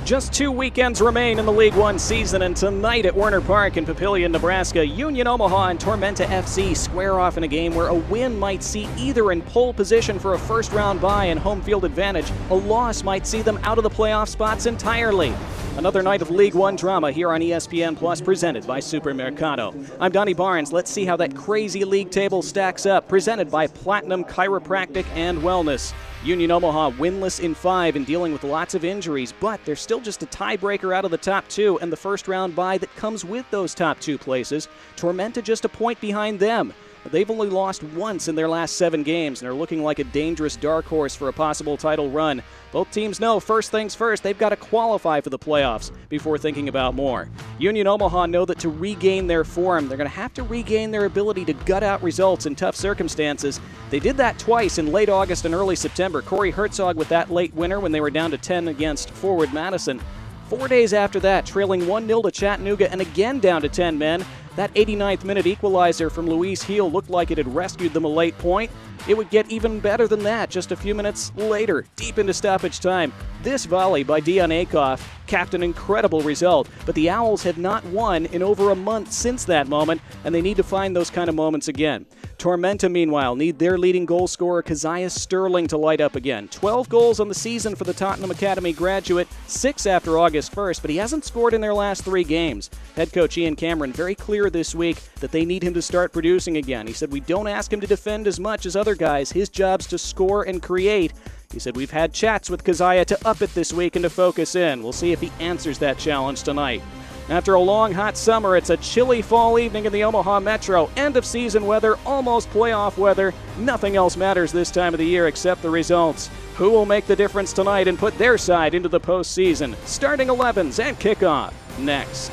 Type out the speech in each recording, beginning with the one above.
Just 2 weekends remain in the League One season, and tonight at Werner Park in Papillion, Nebraska, Union Omaha and Tormenta FC square off in a game where a win might see either in pole position for a first-round bye and home field advantage. A loss might see them out of the playoff spots entirely. Another night of League One drama here on ESPN Plus, presented by Supermercado. I'm Donnie Barnes. Let's see how that crazy league table stacks up, presented by Platinum Chiropractic and Wellness. Union Omaha winless in 5 and dealing with lots of injuries, but they're still just a tiebreaker out of the top 2 and the first-round bye that comes with those top 2 places. Tormenta just a point behind them. They've only lost once in their last 7 games and are looking like a dangerous dark horse for a possible title run. Both teams know first things first, they've got to qualify for the playoffs before thinking about more. Union Omaha know that to regain their form, they're going to have to regain their ability to gut out results in tough circumstances. They did that twice in late August and early September. Corey Herzog with that late winner when they were down to 10 against Forward Madison. 4 days after that, trailing 1-0 to Chattanooga and again down to 10 men. That 89th minute equalizer from Luis Heel looked like it had rescued them a late point. It would get even better than that just a few minutes later, deep into stoppage time. This volley by Dion Akoff capped an incredible result, but the Owls have not won in over a month since that moment, and they need to find those kind of moments again. Tormenta, meanwhile, need their leading goal scorer, Keziah Sterling, to light up again. 12 goals on the season for the Tottenham Academy graduate, 6 after August 1st, but he hasn't scored in their last 3 games. Head coach Ian Cameron very clear this week that they need him to start producing again. He said, "We don't ask him to defend as much as other guys. His job's to score and create." He said, "We've had chats with Keziah to up it this week and to focus in. We'll see if he answers that challenge tonight." After a long, hot summer, it's a chilly fall evening in the Omaha Metro. End-of-season weather, almost playoff weather. Nothing else matters this time of the year except the results. Who will make the difference tonight and put their side into the postseason? Starting 11s and kickoff next.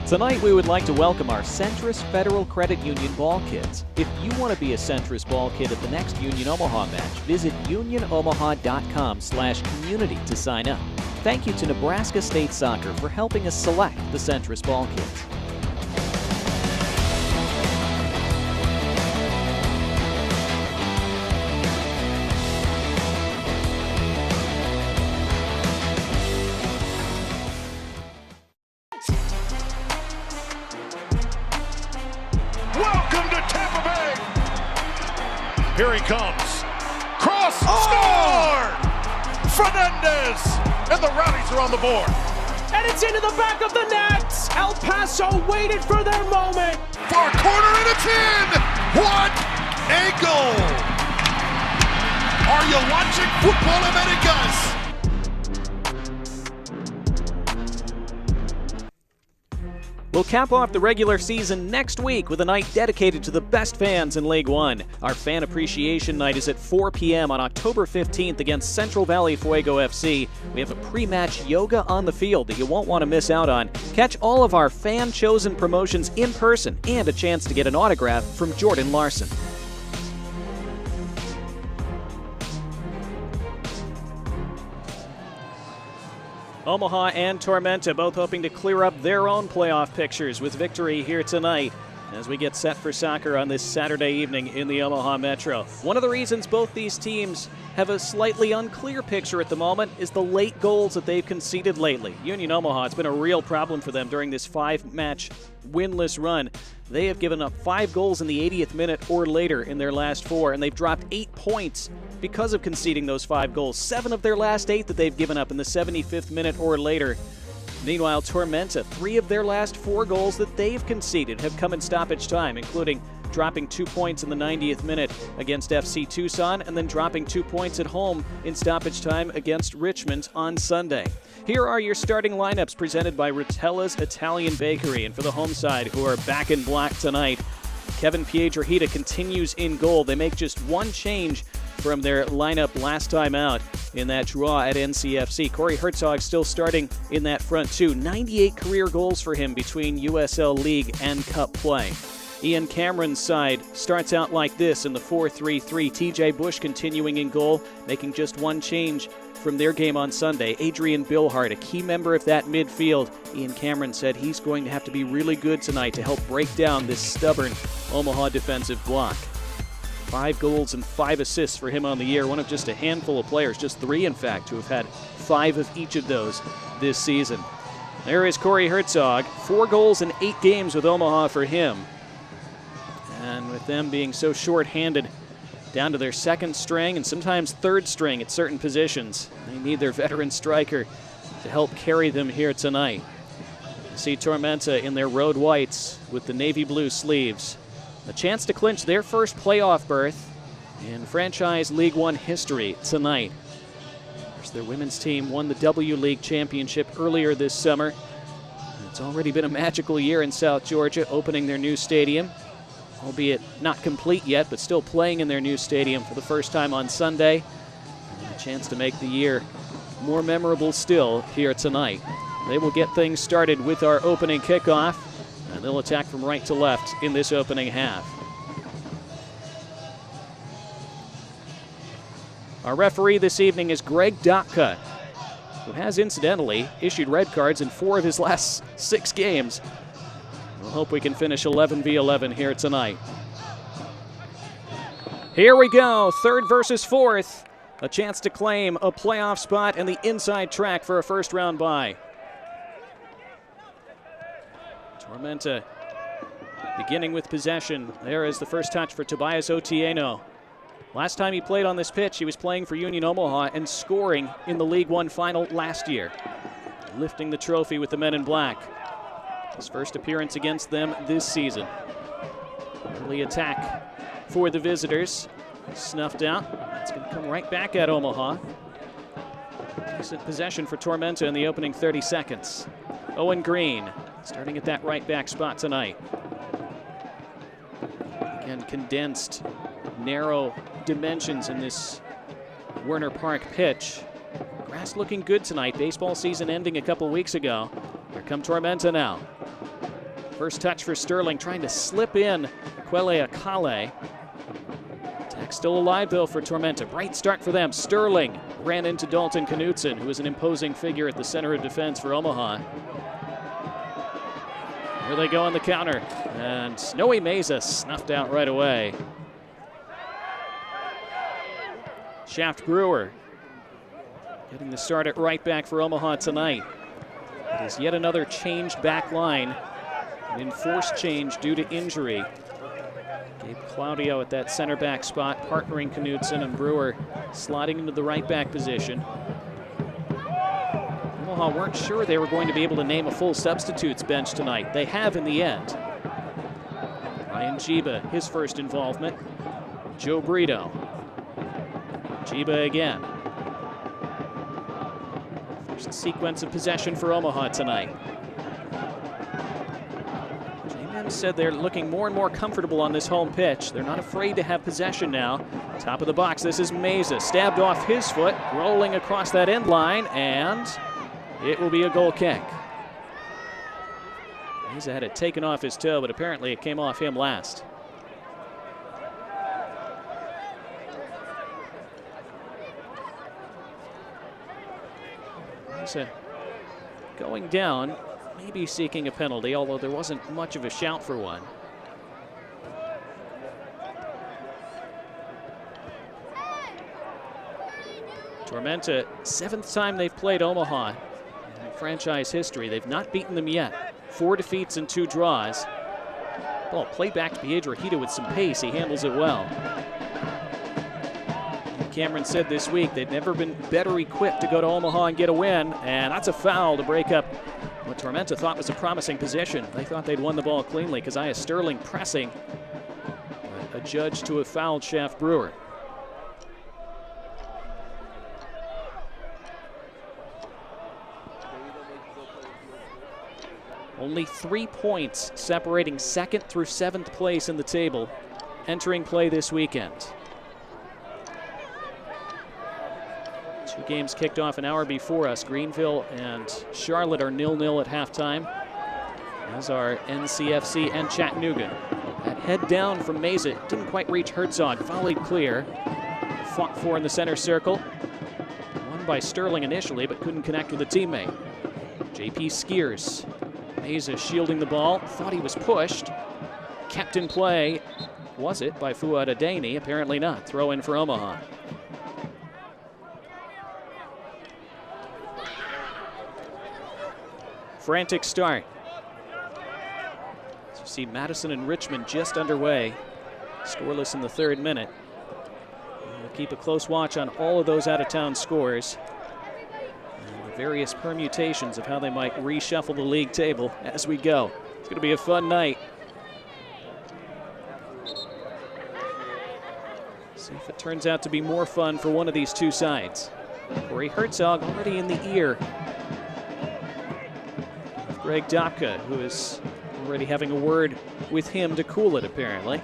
Tonight, we would like to welcome our Centris Federal Credit Union ball kids. If you want to be a Centris ball kid at the next Union Omaha match, visit unionomaha.com/community to sign up. Thank you to Nebraska State Soccer for helping us select the Centris ball kids. Welcome to Tampa Bay. Here he comes. Cross, score! Fernandez, and the Rowdies are on the board. And it's into the back of the net. El Paso waited for their moment. Far corner, and it's in. What a goal! Are you watching Football Americas? We'll cap off the regular season next week with a night dedicated to the best fans in League One. Our Fan Appreciation Night is at 4 p.m. on October 15th against Central Valley Fuego FC. We have a pre-match yoga on the field that you won't want to miss out on. Catch all of our fan-chosen promotions in person and a chance to get an autograph from Jordan Larson. Omaha and Tormenta both hoping to clear up their own playoff pictures with victory here tonight as we get set for soccer on this Saturday evening in the Omaha Metro. One of the reasons both these teams have a slightly unclear picture at the moment is the late goals that they've conceded lately. Union Omaha, it's been a real problem for them during this 5-match winless run. They have given up 5 goals in the 80th minute or later in their last 4, and they've dropped 8 points because of conceding those 5 goals. 7 of their last 8 that they've given up in the 75th minute or later. Meanwhile, Tormenta, 3 of their last 4 goals that they've conceded have come in stoppage time, including dropping 2 points in the 90th minute against FC Tucson and then dropping 2 points at home in stoppage time against Richmond on Sunday. Here are your starting lineups presented by Rotella's Italian Bakery. And for the home side, who are back in black tonight, Kevin Piedrahita continues in goal. They make just one change from their lineup last time out in that draw at NCFC. Corey Herzog still starting in that front two. 98 career goals for him between USL League and Cup play. Ian Cameron's side starts out like this in the 4-3-3. TJ Bush continuing in goal, making just one change from their game on Sunday. Adrian Billhart, a key member of that midfield. Ian Cameron said he's going to have to be really good tonight to help break down this stubborn Omaha defensive block. 5 goals and 5 assists for him on the year. One of just a handful of players, just 3 in fact, who have had 5 of each of those this season. There is Corey Herzog, 4 goals in 8 games with Omaha for him. And with them being so short-handed, down to their second string and sometimes third string at certain positions, they need their veteran striker to help carry them here tonight. You see Tormenta in their road whites with the navy blue sleeves. A chance to clinch their first playoff berth in franchise League One history tonight. Of course, their women's team won the W League Championship earlier this summer. It's already been a magical year in South Georgia, opening their new stadium, albeit not complete yet, but still playing in their new stadium for the first time on Sunday. And a chance to make the year more memorable still here tonight. They will get things started with our opening kickoff, and they'll attack from right to left in this opening half. Our referee this evening is Greg Dotka, who has incidentally issued red cards in 4 of his last 6 games. We'll hope we can finish 11v11 here tonight. Here we go, 3rd versus 4th. A chance to claim a playoff spot and the inside track for a first round bye. Tormenta beginning with possession. There is the first touch for Tobias Otieno. Last time he played on this pitch, he was playing for Union Omaha and scoring in the League One final last year, lifting the trophy with the men in black. His first appearance against them this season. Early attack for the visitors. Snuffed out. It's going to come right back at Omaha. Decent possession for Tormenta in the opening 30 seconds. Owen Green starting at that right back spot tonight. Again, condensed, narrow dimensions in this Werner Park pitch. Grass looking good tonight. Baseball season ending a couple weeks ago. Here come Tormenta now. First touch for Sterling, trying to slip in Kwele Akale. Attack still alive, though, for Tormenta. Bright start for them. Sterling ran into Dalton Knutson, who is an imposing figure at the center of defense for Omaha. Here they go on the counter, and Snowy Meza snuffed out right away. Shaft Brewer getting the start at right back for Omaha tonight. It is yet another changed back line, an enforced change due to injury. Gabe Claudio at that center back spot, partnering Knutson, and Brewer sliding into the right back position. Omaha weren't sure they were going to be able to name a full substitutes bench tonight. They have in the end. Ryan Jiba, his first involvement. Joe Brito. Jiba again. First sequence of possession for Omaha tonight. J-Man said they're looking more and more comfortable on this home pitch. They're not afraid to have possession now. Top of the box, this is Meza. Stabbed off his foot, rolling across that end line, and it will be a goal kick. Meza had it taken off his toe, but apparently it came off him last. Meza going down, maybe seeking a penalty, although there wasn't much of a shout for one. Tormenta, 7th time they've played Omaha in franchise history. They've not beaten them yet. 4 defeats and 2 draws. Ball played back to Piedra Hita with some pace. He handles it well. Cameron said this week they've never been better equipped to go to Omaha and get a win, and that's a foul to break up what Tormenta thought was a promising position. They thought they'd won the ball cleanly. Keziah Sterling pressing, a judge to have fouled Shaft Brewer. Only 3 points separating 2nd through 7th place in the table entering play this weekend. Two games kicked off an hour before us. Greenville and Charlotte are 0-0 at halftime, as are NCFC and Chattanooga. That head down from Mesa didn't quite reach Herzog. Volleyed clear. Fought for in the center circle. Won by Sterling initially, but couldn't connect with a teammate. JP Skiers. Mesa shielding the ball. Thought he was pushed. Kept in play. Was it by Fuad Adeni? Apparently not. Throw in for Omaha. Frantic start. So you see Madison and Richmond just underway. Scoreless in the 3rd minute. We'll keep a close watch on all of those out-of-town scores and the various permutations of how they might reshuffle the league table as we go. It's going to be a fun night. See if it turns out to be more fun for one of these two sides. Corey Herzog already in the ear of Greg Dopka, who is already having a word with him to cool it, apparently.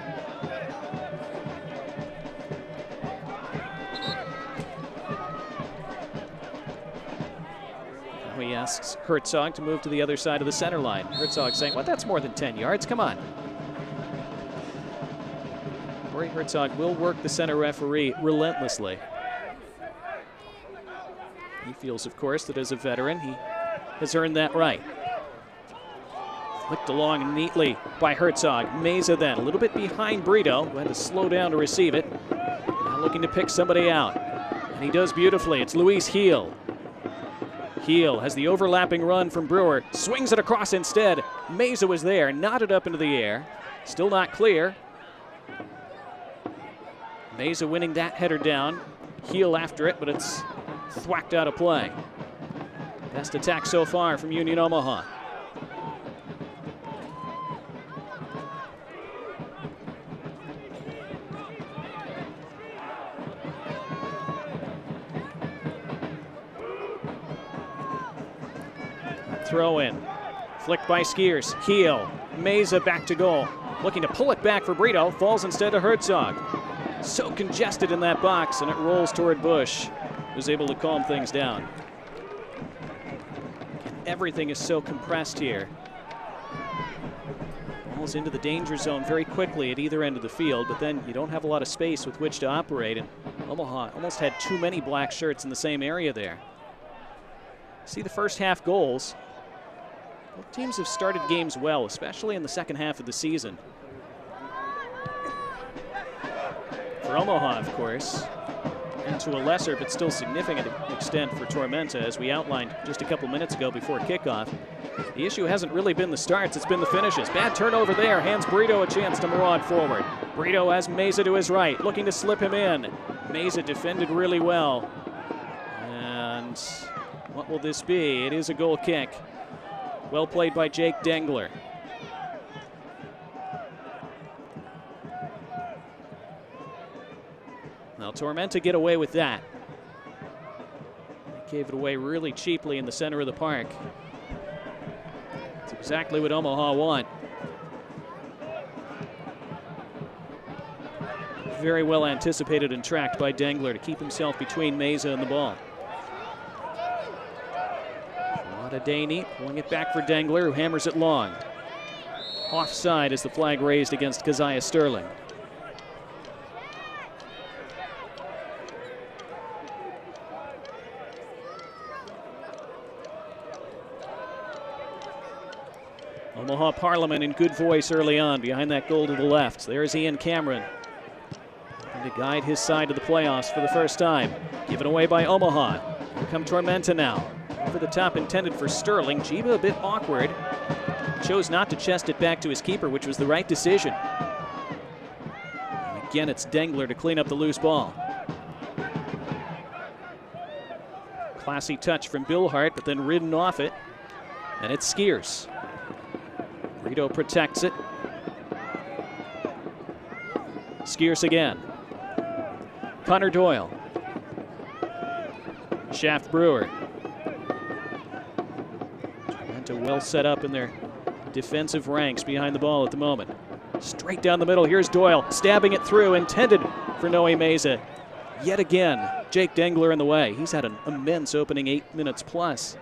Now he asks Herzog to move to the other side of the center line. Herzog saying, well, that's more than 10 yards, come on. Corey Herzog will work the center referee relentlessly. He feels, of course, that as a veteran, he has earned that right. Flicked along neatly by Herzog. Mesa then, a little bit behind Brito, who had to slow down to receive it. Now looking to pick somebody out. And he does beautifully. It's Luis Heel. Heel has the overlapping run from Brewer. Swings it across instead. Mesa was there, nodded up into the air. Still not clear. Mesa winning that header down. Heel after it, but it's thwacked out of play. Best attack so far from Union Omaha. Throw in. Flicked by Skiers. Heel. Mesa back to goal. Looking to pull it back for Brito. Falls instead to Herzog. So congested in that box, and it rolls toward Bush, who's able to calm things down. Everything is so compressed here. Ball's into the danger zone very quickly at either end of the field, but then you don't have a lot of space with which to operate, and Omaha almost had too many black shirts in the same area there. See the first half goals. Both teams have started games well, especially in the second half of the season. For Omaha, of course, and to a lesser but still significant extent for Tormenta, as we outlined just a couple minutes ago before kickoff. The issue hasn't really been the starts, it's been the finishes. Bad turnover there, hands Brito a chance to maraud forward. Brito has Mesa to his right, looking to slip him in. Mesa defended really well. And what will this be? It is a goal kick. Well played by Jake Dengler. Now Tormenta get away with that. They gave it away really cheaply in the center of the park. It's exactly what Omaha want. Very well anticipated and tracked by Dengler to keep himself between Mesa and the ball. Adeni pulling it back for Dengler, who hammers it long. Offside as the flag raised against Keziah Sterling. Omaha Parliament in good voice early on behind that goal to the left. There's Ian Cameron, trying to guide his side to the playoffs for the first time. Given away by Omaha. Here come Tormenta now. Over the top intended for Sterling. Jiba a bit awkward. Chose not to chest it back to his keeper, which was the right decision. And again, it's Dengler to clean up the loose ball. Classy touch from Bill Hart, but then ridden off it. And it's Skiers. Brito protects it. Skiers again. Connor Doyle. Shaft Brewer. Well set up in their defensive ranks behind the ball at the moment. Straight down the middle, here's Doyle, stabbing it through, intended for Noe Mesa. Yet again, Jake Dengler in the way. He's had an immense opening 8 minutes plus.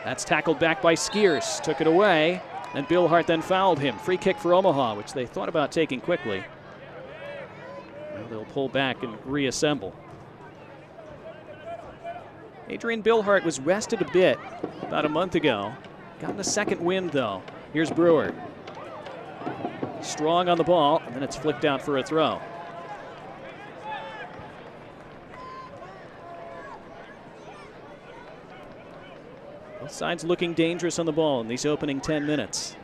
That's tackled back by Skiers, took it away, and Billhart then fouled him. Free kick for Omaha, which they thought about taking quickly. Now they'll pull back and reassemble. Adrian Billhart was rested a bit about a month ago. Gotten a second wind, though. Here's Brewer. Strong on the ball, and then it's flicked out for a throw. Both sides looking dangerous on the ball in these opening 10 minutes.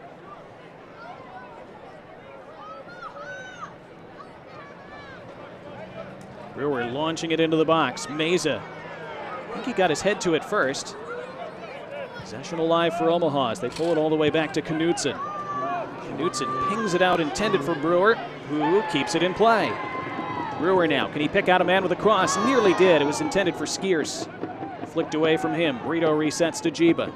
Brewer launching it into the box. Meza, I think he got his head to it first. Possession alive for Omaha as they pull it all the way back to Knudsen. Knudsen pings it out, intended for Brewer, who keeps it in play. Brewer now, can he pick out a man with a cross? Nearly did. It was intended for Skiers. Flicked away from him. Brito resets to Jiba.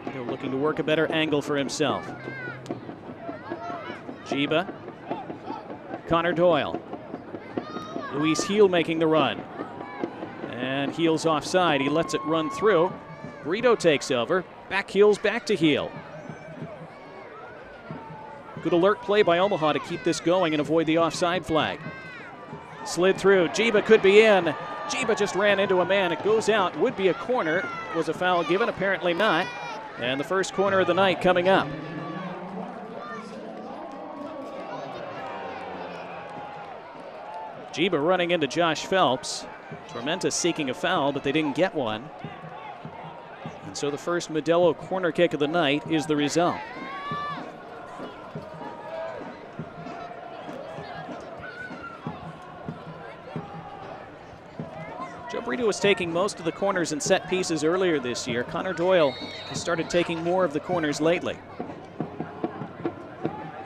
Brito looking to work a better angle for himself. Jiba. Connor Doyle. Luis Heel making the run. And Heel's offside. He lets it run through. Brito takes over. Back heels back to Heel. Good alert play by Omaha to keep this going and avoid the offside flag. Slid through. Jiba could be in. Jiba just ran into a man. It goes out. Would be a corner. Was a foul given? Apparently not. And the first corner of the night coming up. Jiba running into Josh Phelps. Tormenta seeking a foul, but they didn't get one. And so the first Modelo corner kick of the night is the result. Joe Brito was taking most of the corners and set pieces earlier this year. Connor Doyle has started taking more of the corners lately.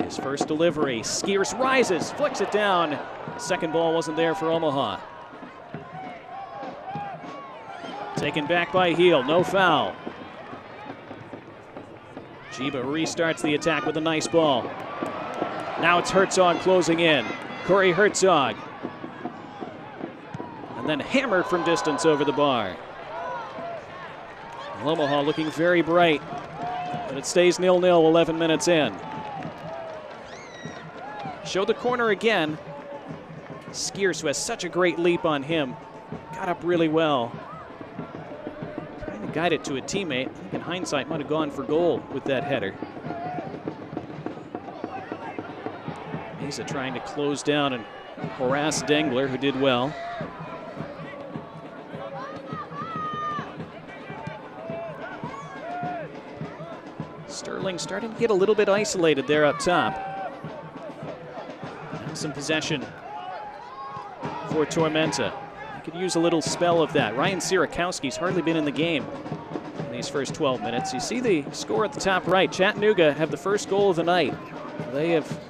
His first delivery, Skiers rises, flicks it down. Second ball wasn't there for Omaha. Taken back by Heel, no foul. Jiba restarts the attack with a nice ball. Now it's Herzog closing in. Corey Herzog. And then hammered from distance over the bar. Omaha looking very bright, but it stays 0-0 11 minutes in. Show the corner again. Skiers, who has such a great leap on him, got up really well. Trying to guide it to a teammate. I think in hindsight might have gone for goal with that header. Meza trying to close down and harass Dengler, who did well. Sterling starting to get a little bit isolated there up top. Now some possession for Tormenta. He could use a little spell of that. Ryan Sierakowski's hardly been in the game in these first 12 minutes. You see the score at the top right. Chattanooga have the first goal of the night. They have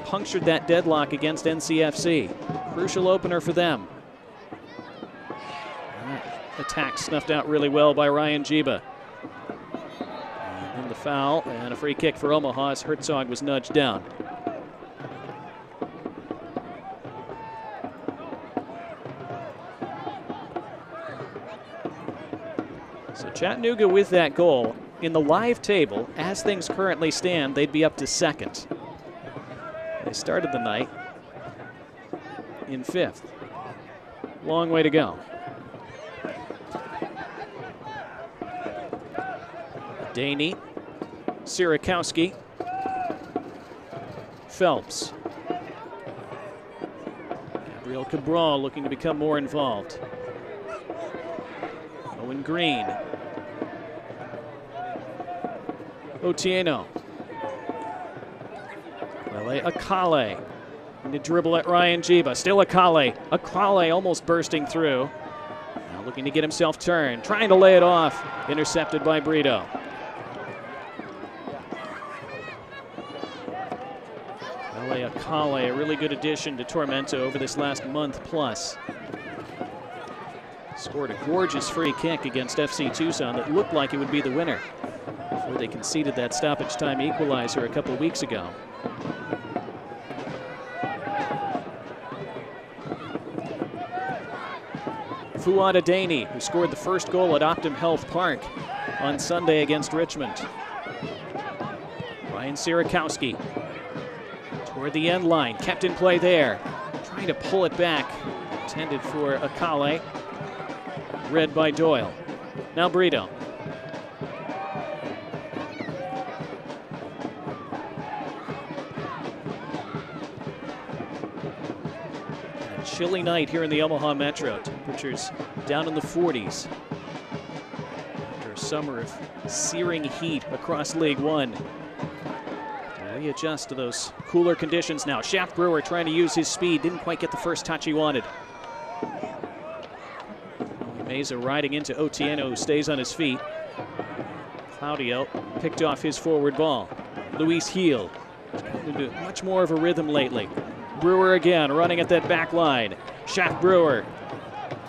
punctured that deadlock against NCFC. Crucial opener for them. Attack snuffed out really well by Ryan Jiba. And the foul and a free kick for Omaha as Herzog was nudged down. So Chattanooga with that goal. In the live table, as things currently stand, they'd be up to second. They started the night in fifth. Long way to go. Daney, Sierakowski, Phelps. Gabriel Cabral looking to become more involved. Owen Green. Otieno. Lele Akale. And to dribble at Ryan Jiba. Still Akale. Akale almost bursting through. Now looking to get himself turned. Trying to lay it off. Intercepted by Brito. Lele Akale, a really good addition to Tormenta over this last month plus. Scored a gorgeous free kick against FC Tucson that looked like it would be the winner before they conceded that stoppage time equalizer a couple weeks ago. Fuad Adani, who scored the first goal at Optum Health Park on Sunday against Richmond. Ryan Sierakowski toward the end line, kept in play there. Trying to pull it back, intended for Akale, read by Doyle. Now Brito. A chilly night here in the Omaha Metro. Temperatures down in the 40s. After a summer of searing heat across League One. Readjust to those cooler conditions now. Shaft Brewer trying to use his speed. Didn't quite get the first touch he wanted. Meza riding into Otieno, who stays on his feet. Claudio picked off his forward ball. Luis Heel. Into much more of a rhythm lately. Brewer again running at that back line. Shaft Brewer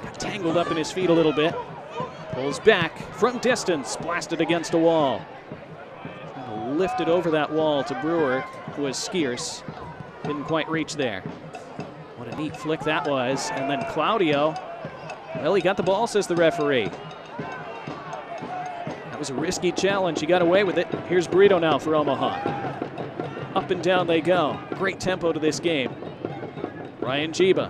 got tangled up in his feet a little bit. Pulls back from distance. Blasted against a wall. Lifted over that wall to Brewer, was Skeers. Didn't quite reach there. What a neat flick that was. And then Claudio, well, he got the ball, says the referee. That was a risky challenge. He got away with it. Here's Brito now for Omaha. Up and down they go. Great tempo to this game. Ryan Jiba.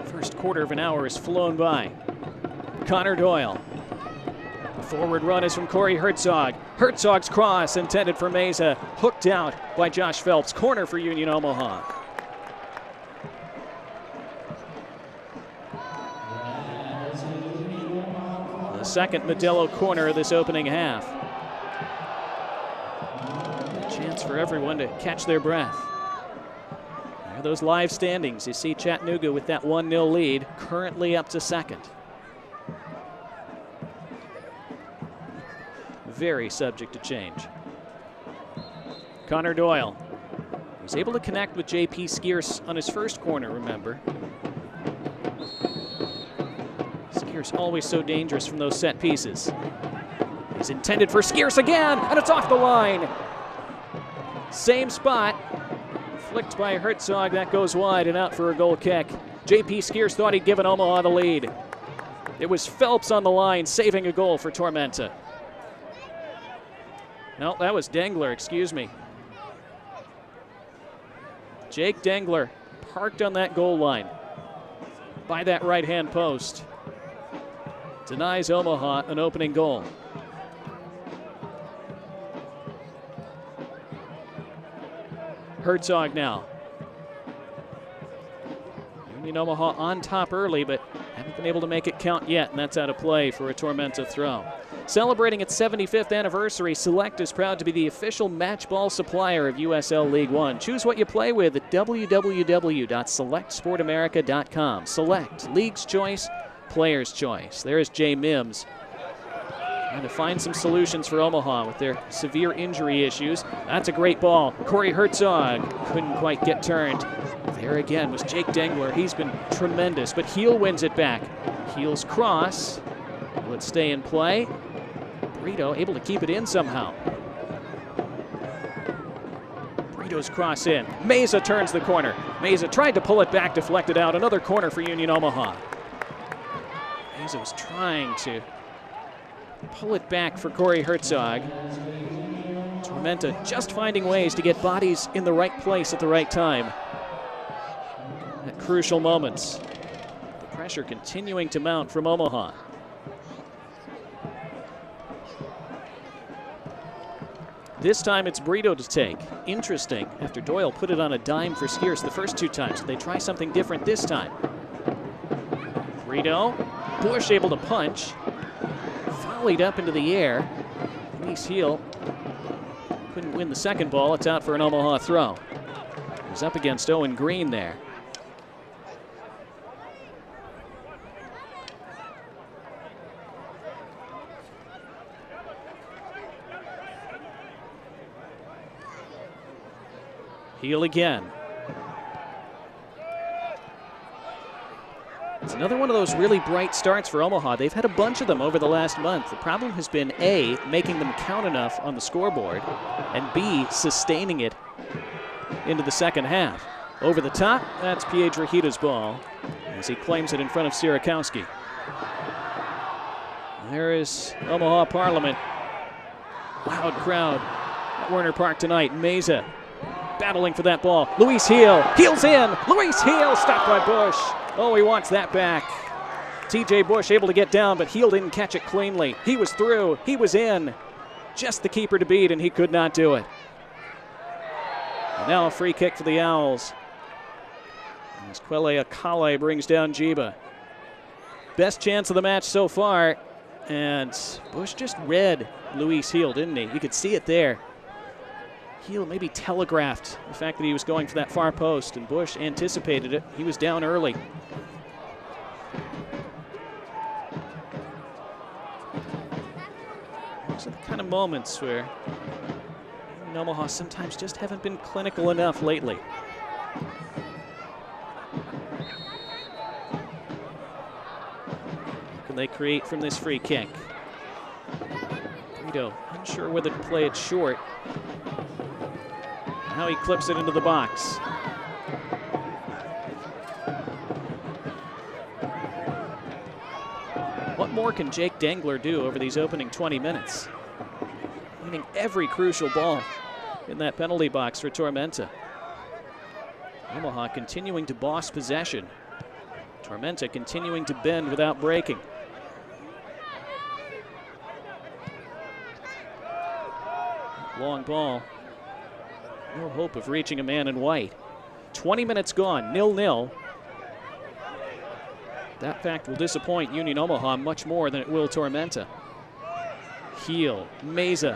First quarter of an hour has flown by. Connor Doyle. Forward run is from Corey Herzog. Herzog's cross intended for Meza. Hooked out by Josh Phelps. Corner for Union Omaha. The second Modelo corner of this opening half. A chance for everyone to catch their breath. There are those live standings. You see Chattanooga with that 1-0 lead, currently up to second. Very subject to change. Connor Doyle was able to connect with J.P. Skeers on his first corner, remember. Skeers always so dangerous from those set pieces. He's intended for Skeers again, and it's off the line. Same spot. Flicked by Herzog, that goes wide and out for a goal kick. J.P. Skeers thought he'd given Omaha the lead. It was Phelps on the line, saving a goal for Tormenta. No, that was Dengler, excuse me. Jake Dengler parked on that goal line by that right-hand post. Denies Omaha an opening goal. Herzog now. Union Omaha on top early, but haven't been able to make it count yet, and that's out of play for a Tormenta throw. Celebrating its 75th anniversary, Select is proud to be the official match ball supplier of USL League One. Choose what you play with at www.selectsportamerica.com. Select, League's choice, player's choice. There's Jay Mims trying to find some solutions for Omaha with their severe injury issues. That's a great ball. Corey Herzog couldn't quite get turned. There again was Jake Dengler. He's been tremendous, but Heel wins it back. Heel's cross. Will it stay in play? Brito able to keep it in somehow. Brito's cross in. Meza turns the corner. Meza tried to pull it back, deflected out. Another corner for Union Omaha. Meza was trying to pull it back for Corey Herzog. Tormenta just finding ways to get bodies in the right place at the right time at crucial moments. The pressure continuing to mount from Omaha. This time it's Brito to take. Interesting, after Doyle put it on a dime for Skeers the first two times. They try something different this time. Brito, Bush able to punch. Volleyed up into the air. Denise Heel couldn't win the second ball. It's out for an Omaha throw. He was up against Owen Green there. Heel again. It's another one of those really bright starts for Omaha. They've had a bunch of them over the last month. The problem has been A, making them count enough on the scoreboard, and B, sustaining it into the second half. Over the top, that's Piedrahita's ball as he claims it in front of Sierakowski. There is Omaha Parliament. Loud crowd at Werner Park tonight. Meza battling for that ball. Luis Heel, heels in. Luis Heel stopped by Bush. Oh, he wants that back. TJ Bush able to get down, but Heel didn't catch it cleanly. He was through, he was in. Just the keeper to beat, and he could not do it. And now a free kick for the Owls. As Quele Akale brings down Jiba. Best chance of the match so far, and Bush just read Luis Heel, didn't he? You could see it there. Heel maybe telegraphed the fact that he was going for that far post, and Bush anticipated it. He was down early. Those are the kind of moments where Omaha sometimes just haven't been clinical enough lately. What can they create from this free kick? Brito unsure whether to play it short. Now he clips it into the box. What more can Jake Dengler do over these opening 20 minutes? Winning every crucial ball in that penalty box for Tormenta. Omaha continuing to boss possession. Tormenta continuing to bend without breaking. Long ball. No hope of reaching a man in white. 20 minutes gone, 0-0. That fact will disappoint Union Omaha much more than it will Tormenta. Heel, Meza.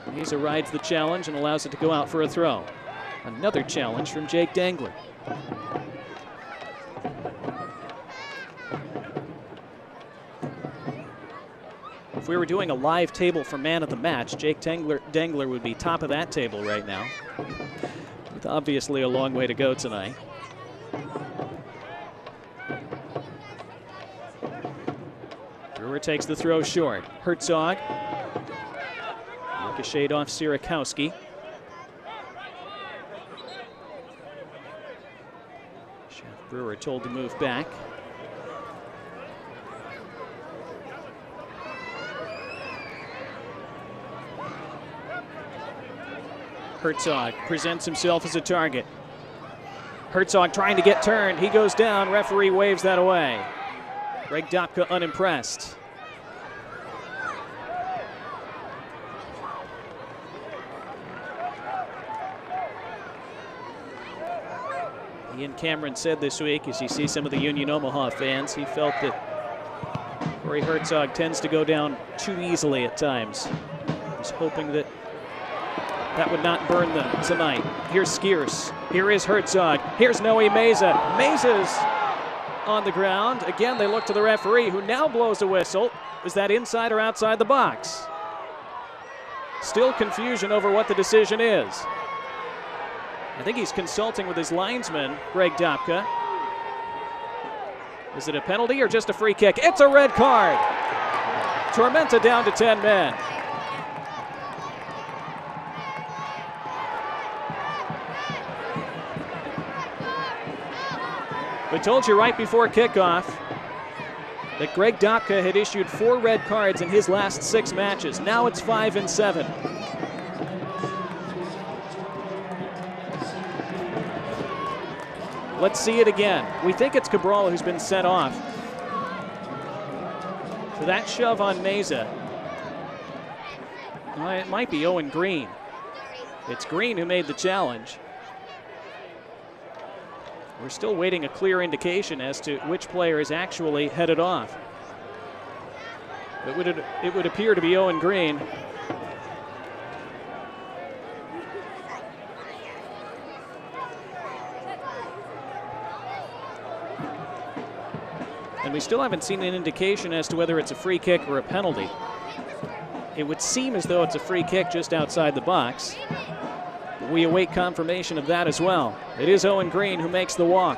Meza rides the challenge and allows it to go out for a throw. Another challenge from Jake Dengler. If we were doing a live table for man of the match, Jake Dengler would be top of that table right now. With obviously a long way to go tonight. Brewer takes the throw short. Herzog. Ricocheted off Sierakowski. Brewer told to move back. Herzog presents himself as a target. Herzog trying to get turned. He goes down. Referee waves that away. Greg Dopka unimpressed. Ian Cameron said this week, as you see some of the Union Omaha fans, he felt that Corey Herzog tends to go down too easily at times. He's hoping that that would not burn them tonight. Here's Skiers. Here is Herzog. Here's Noe Meza. Meza's on the ground. Again, they look to the referee, who now blows a whistle. Is that inside or outside the box? Still confusion over what the decision is. I think he's consulting with his linesman, Greg Dopka. Is it a penalty or just a free kick? It's a red card. Tormenta down to 10 men. We told you right before kickoff that Greg Dopka had issued 4 red cards in his last 6 matches. Now it's 5 and 7. Let's see it again. We think it's Cabral who's been sent off for that shove on Meza. It might be Owen Green. It's Green who made the challenge. We're still waiting a clear indication as to which player is actually headed off. It would appear to be Owen Green. And we still haven't seen an indication as to whether it's a free kick or a penalty. It would seem as though it's a free kick just outside the box. We await confirmation of that as well. It is Owen Green who makes the walk.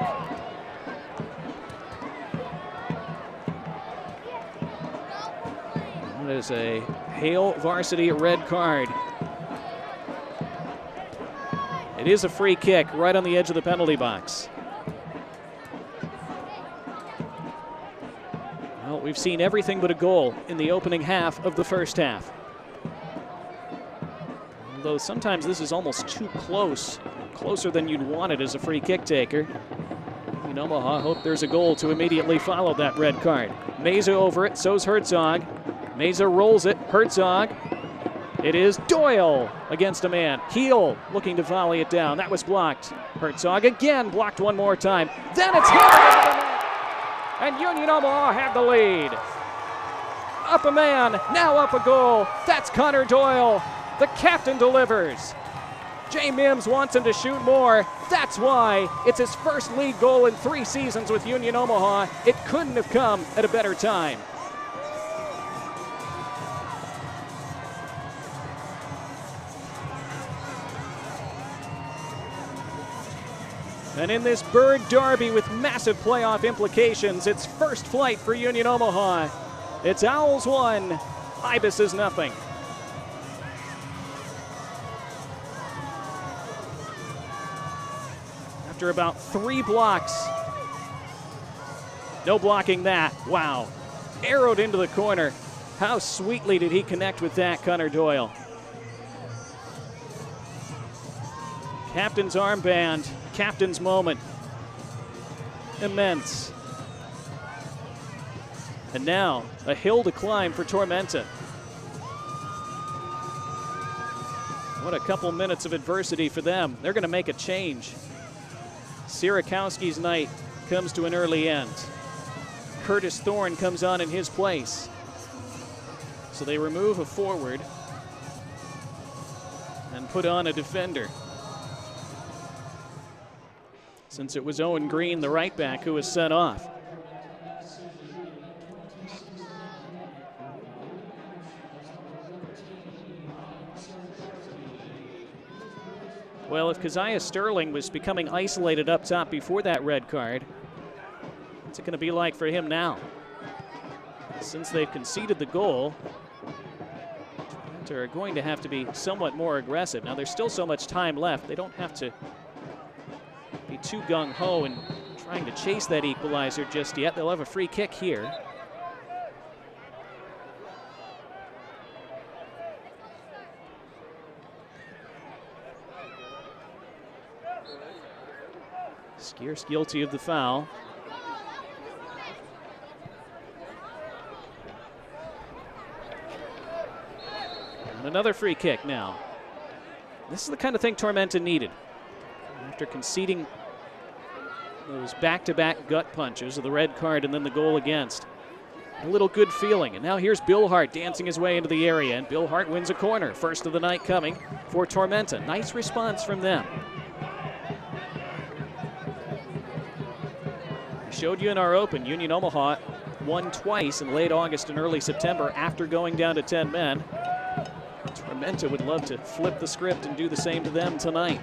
That is a Hale varsity red card. It is a free kick right on the edge of the penalty box. Well, we've seen everything but a goal in the opening half of the first half. Although sometimes this is almost too close, closer than you'd want it as a free kick taker. In Omaha, hope there's a goal to immediately follow that red card. Meza over it, so's Herzog. Meza rolls it, Herzog. It is Doyle against a man. Heel looking to volley it down. That was blocked. Herzog again blocked one more time. Then it's hammered into the net. And Union Omaha have the lead. Up a man, now up a goal. That's Connor Doyle. The captain delivers. Jay Mims wants him to shoot more. That's why it's his first league goal in 3 seasons with Union Omaha. It couldn't have come at a better time. And in this Bird Derby with massive playoff implications, it's first flight for Union Omaha. It's Owls 1, Ibises nothing. After about 3 blocks. No blocking that. Wow. Arrowed into the corner. How sweetly did he connect with that, Connor Doyle. Captain's armband. Captain's moment. Immense. And now, a hill to climb for Tormenta. What a couple minutes of adversity for them. They're going to make a change. Sierakowski's night comes to an early end. Curtis Thorne comes on in his place. So they remove a forward and put on a defender. Since it was Owen Green, the right back, who was sent off. Well, if Keziah Sterling was becoming isolated up top before that red card, what's it going to be like for him now? Since they've conceded the goal, they're going to have to be somewhat more aggressive. Now, there's still so much time left. They don't have to be too gung-ho in trying to chase that equalizer just yet. They'll have a free kick here. Skier's guilty of the foul. And another free kick now. This is the kind of thing Tormenta needed. After conceding those back-to-back gut punches of the red card and then the goal against. A little good feeling. And now here's Bill Hart dancing his way into the area. And Bill Hart wins a corner. First of the night coming for Tormenta. Nice response from them. Showed you in our open, Union Omaha won twice in late August and early September after going down to 10 men. Tormenta would love to flip the script and do the same to them tonight.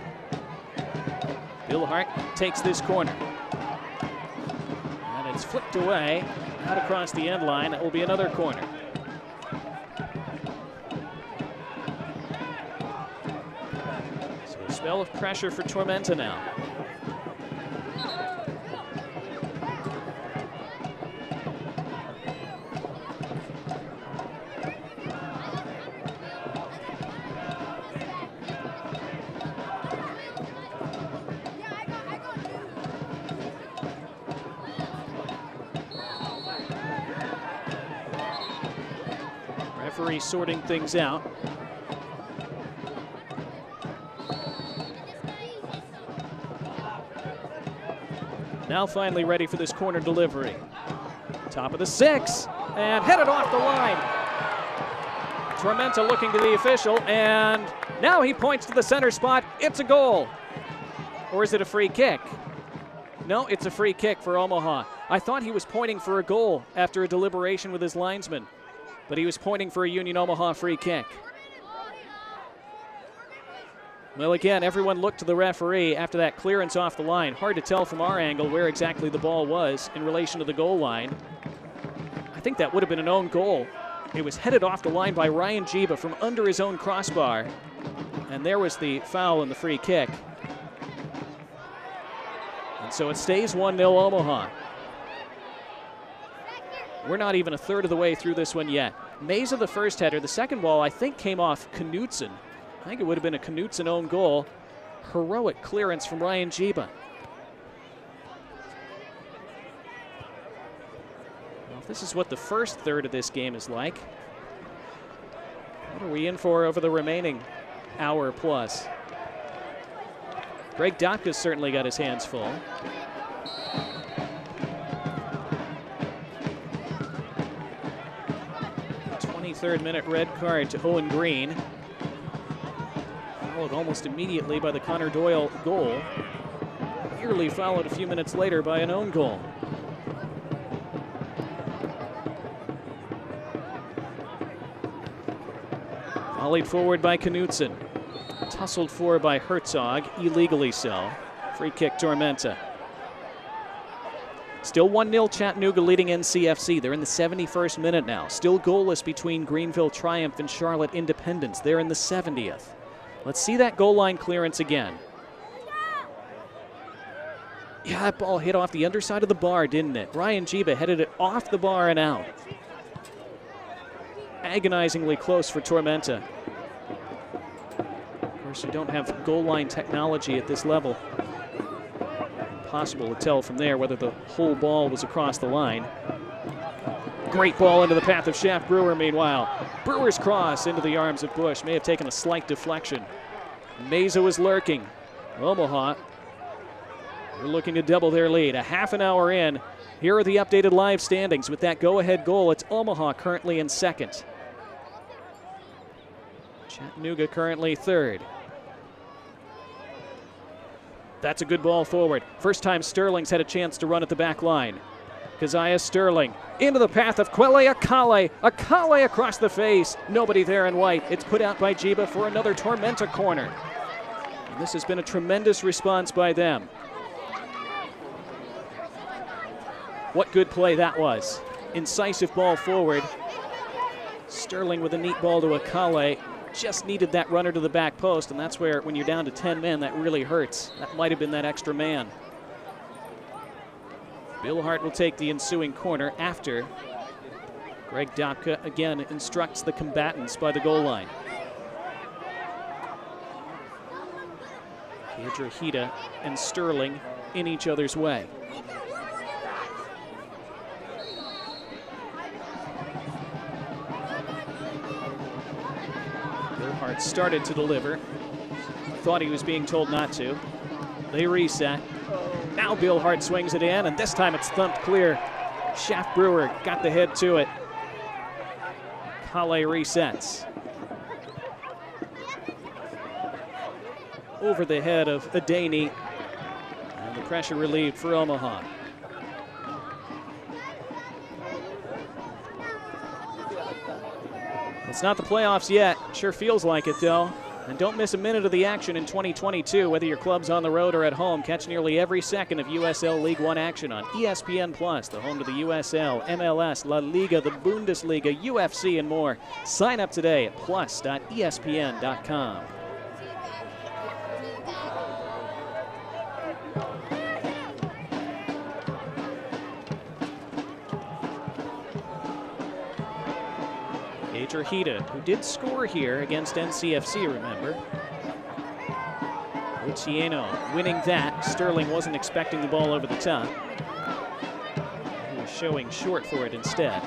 Bill Hart takes this corner. And it's flipped away, out across the end line. It will be another corner. So a spell of pressure for Tormenta now. Referee sorting things out. Now finally ready for this corner delivery. Top of the 6 and headed off the line. Tormenta looking to the official, and now he points to the center spot. It's a goal. Or is it a free kick? No, it's a free kick for Omaha. I thought he was pointing for a goal after a deliberation with his linesman, but he was pointing for a Union Omaha free kick. Well, again, everyone looked to the referee after that clearance off the line. Hard to tell from our angle where exactly the ball was in relation to the goal line. I think that would have been an own goal. It was headed off the line by Ryan Jiba from under his own crossbar. And there was the foul and the free kick. So it stays 1-0 Omaha. We're not even a third of the way through this one yet. Meza, the first header. The second ball, I think, came off Knutson. I think it would have been a Knutson own goal. Heroic clearance from Ryan Jiba. Well, this is what the first third of this game is like. What are we in for over the remaining hour plus? Greg Dopka's certainly got his hands full. 23rd minute red card to Owen Green. Followed almost immediately by the Connor Doyle goal. Nearly followed a few minutes later by an own goal. Volleyed forward by Knutson. Tussled for by Herzog, illegally so. Free kick Tormenta. Still 1-0 Chattanooga leading NCFC. They're in the 71st minute now. Still goalless between Greenville Triumph and Charlotte Independence. They're in the 70th. Let's see that goal line clearance again. Yeah, that ball hit off the underside of the bar, didn't it? Ryan Jiba headed it off the bar and out. Agonizingly close for Tormenta. Of course, you don't have goal line technology at this level. Impossible to tell from there whether the whole ball was across the line. Great ball into the path of Shaft Brewer, meanwhile. Brewer's cross into the arms of Bush. May have taken a slight deflection. Meza was lurking. Omaha, they're looking to double their lead. A half an hour in. Here are the updated live standings. With that go-ahead goal, it's Omaha currently in second. Chattanooga currently third. That's a good ball forward. First time Sterling's had a chance to run at the back line. Keziah Sterling into the path of Quele Akale. Akale across the face. Nobody there in white. It's put out by Jiba for another Tormenta corner. And this has been a tremendous response by them. What good play that was. Incisive ball forward. Sterling with a neat ball to Akale. Just needed that runner to the back post, and that's where, when you're down to 10 men, that really hurts. That might have been that extra man. Bill Hart will take the ensuing corner after Greg Dopka again instructs the combatants by the goal line. Piedrahita and Sterling in each other's way. Hart started to deliver. Thought he was being told not to. They reset. Now Bill Hart swings it in, and this time it's thumped clear. Shaft Brewer got the head to it. Kale resets. Over the head of Adeni. And the pressure relieved for Omaha. It's not the playoffs yet. Sure feels like it, though. And don't miss a minute of the action in 2022, whether your club's on the road or at home. Catch nearly every second of USL League One action on ESPN+, the home to the USL, MLS, La Liga, the Bundesliga, UFC, and more. Sign up today at plus.espn.com. Piedrahita, who did score here against NCFC, remember. Luciano winning that. Sterling wasn't expecting the ball over the top. He was showing short for it instead.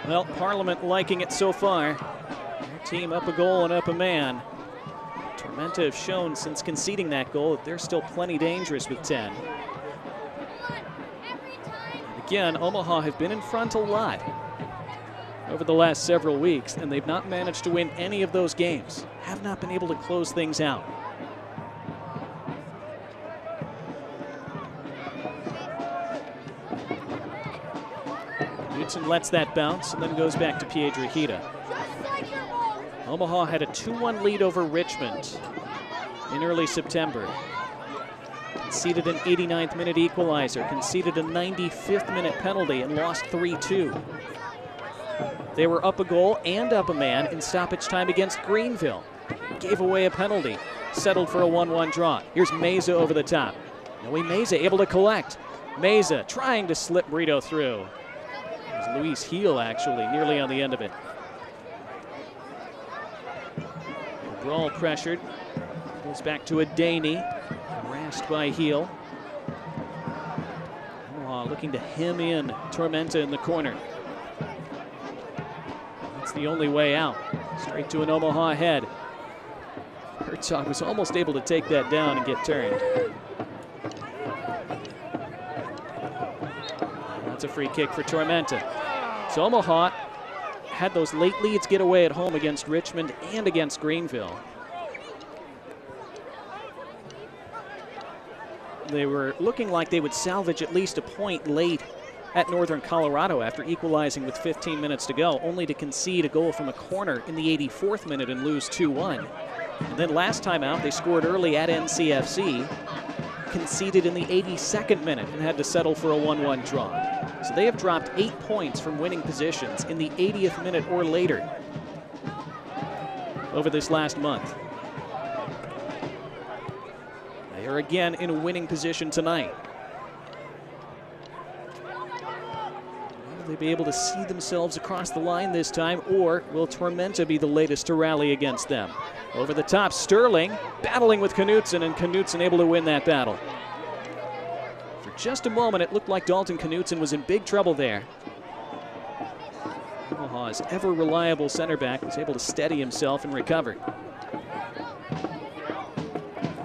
Well, Parliament liking it so far. Their team up a goal and up a man. Tormenta have shown since conceding that goal that they're still plenty dangerous with 10. And again, Omaha have been in front a lot over the last several weeks, and they've not managed to win any of those games. Have not been able to close things out. Knutson lets that bounce and then goes back to Piedrahita. Omaha had a 2-1 lead over Richmond in early September. conceded an 89th minute equalizer, conceded a 95th minute penalty, and lost 3-2. They were up a goal and up a man in stoppage time against Greenville. Gave away a penalty, settled for a 1-1 draw. Here's Meza over the top. Noe Meza able to collect. Meza trying to slip Brito through. It was Luis Heel actually, nearly on the end of it. The brawl pressured. Goes back to a Daney. Harassed by Heel. Omaha looking to hem in Tormenta in the corner. That's the only way out. Straight to an Omaha head. Herzog was almost able to take that down and get turned. That's a free kick for Tormenta. So Omaha had those late leads get away at home against Richmond and against Greenville. They were looking like they would salvage at least a point late at Northern Colorado after equalizing with 15 minutes to go, only to concede a goal from a corner in the 84th minute and lose 2-1. And then last time out, they scored early at NCFC, conceded in the 82nd minute, and had to settle for a 1-1 draw. So they have dropped 8 points from winning positions in the 80th minute or later over this last month. They are again in a winning position tonight. Will they be able to see themselves across the line this time, or will Tormenta be the latest to rally against them? Over the top, Sterling battling with Knutson, and Knutson able to win that battle. For just a moment, it looked like Dalton Knutson was in big trouble there. Omaha's ever-reliable center back was able to steady himself and recover.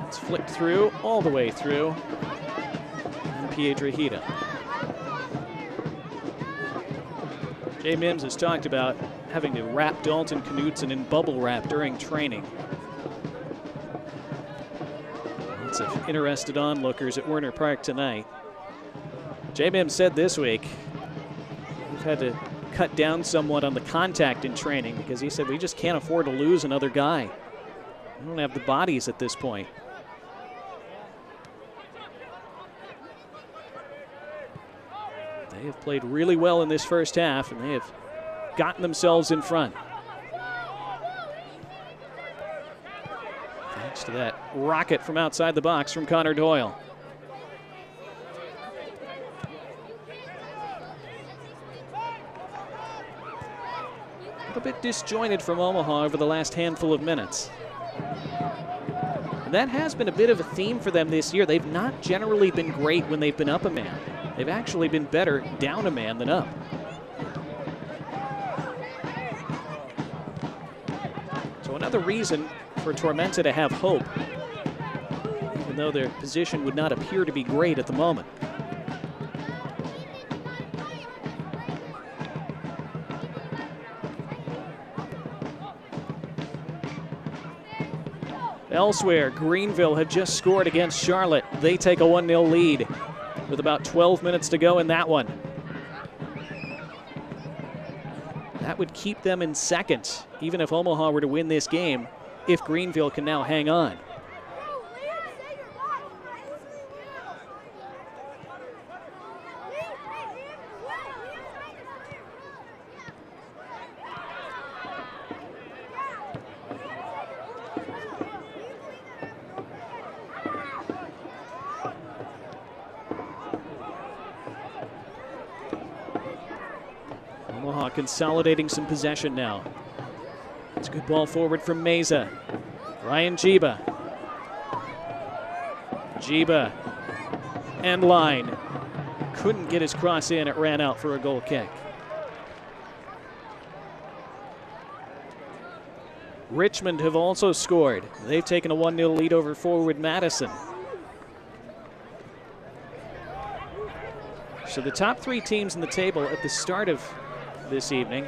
It's flicked through, all the way through, and Piedrahita. Jay Mims has talked about having to wrap Dalton Knutson in bubble wrap during training. Lots of interested onlookers at Werner Park tonight. Jay Mims said this week, we've had to cut down somewhat on the contact in training because he said we just can't afford to lose another guy. We don't have the bodies at this point. They have played really well in this first half, and they have gotten themselves in front. Thanks to that rocket from outside the box from Connor Doyle. A little bit disjointed from Omaha over the last handful of minutes. And that has been a bit of a theme for them this year. They've not generally been great when they've been up a man. They've actually been better down a man than up. So another reason for Tormenta to have hope, even though their position would not appear to be great at the moment. Elsewhere, Greenville have just scored against Charlotte. They take a 1-0 lead with about 12 minutes to go in that one. That would keep them in second, even if Omaha were to win this game, if Greenville can now hang on. Omaha consolidating some possession now. It's a good ball forward from Meza. Ryan Jiba. Jiba and line. Couldn't get his cross in. It ran out for a goal kick. Richmond have also scored. They've taken a 1-0 lead over forward Madison. So the top three teams in the table at the start of this evening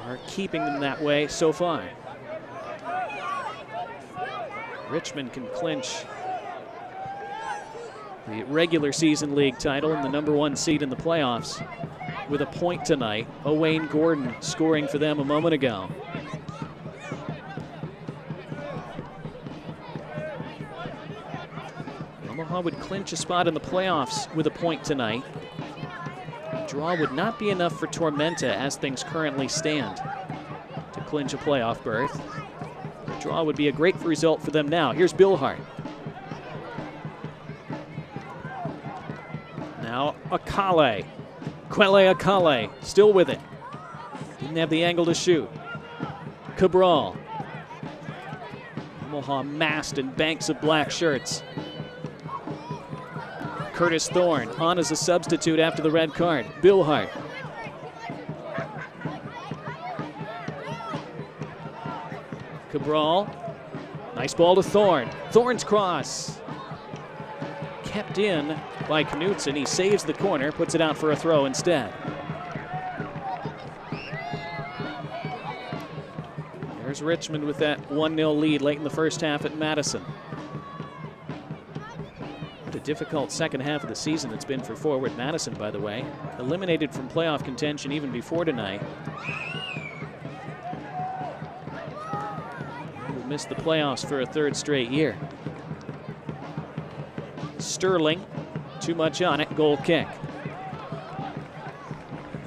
are keeping them that way so far. Richmond can clinch the regular season league title and the #1 seed in the playoffs with a point tonight. Owain Gordon scoring for them a moment ago. Omaha would clinch a spot in the playoffs with a point tonight. A draw would not be enough for Tormenta as things currently stand to clinch a playoff berth. A draw would be a great result for them now. Here's Bilhart. Now Akale. Quele Akale still with it. Didn't have the angle to shoot. Cabral. Omaha massed in banks of black shirts. Curtis Thorne on as a substitute after the red card. Bilhart. Cabral. Nice ball to Thorne. Thorne's cross. Kept in by Knutson. He saves the corner, puts it out for a throw instead. There's Richmond with that 1-0 lead late in the first half at Madison. What a difficult second half of the season it's been for forward Madison, by the way. Eliminated from playoff contention even before tonight. We'll miss the playoffs for a third straight year. Sterling, too much on it, goal kick.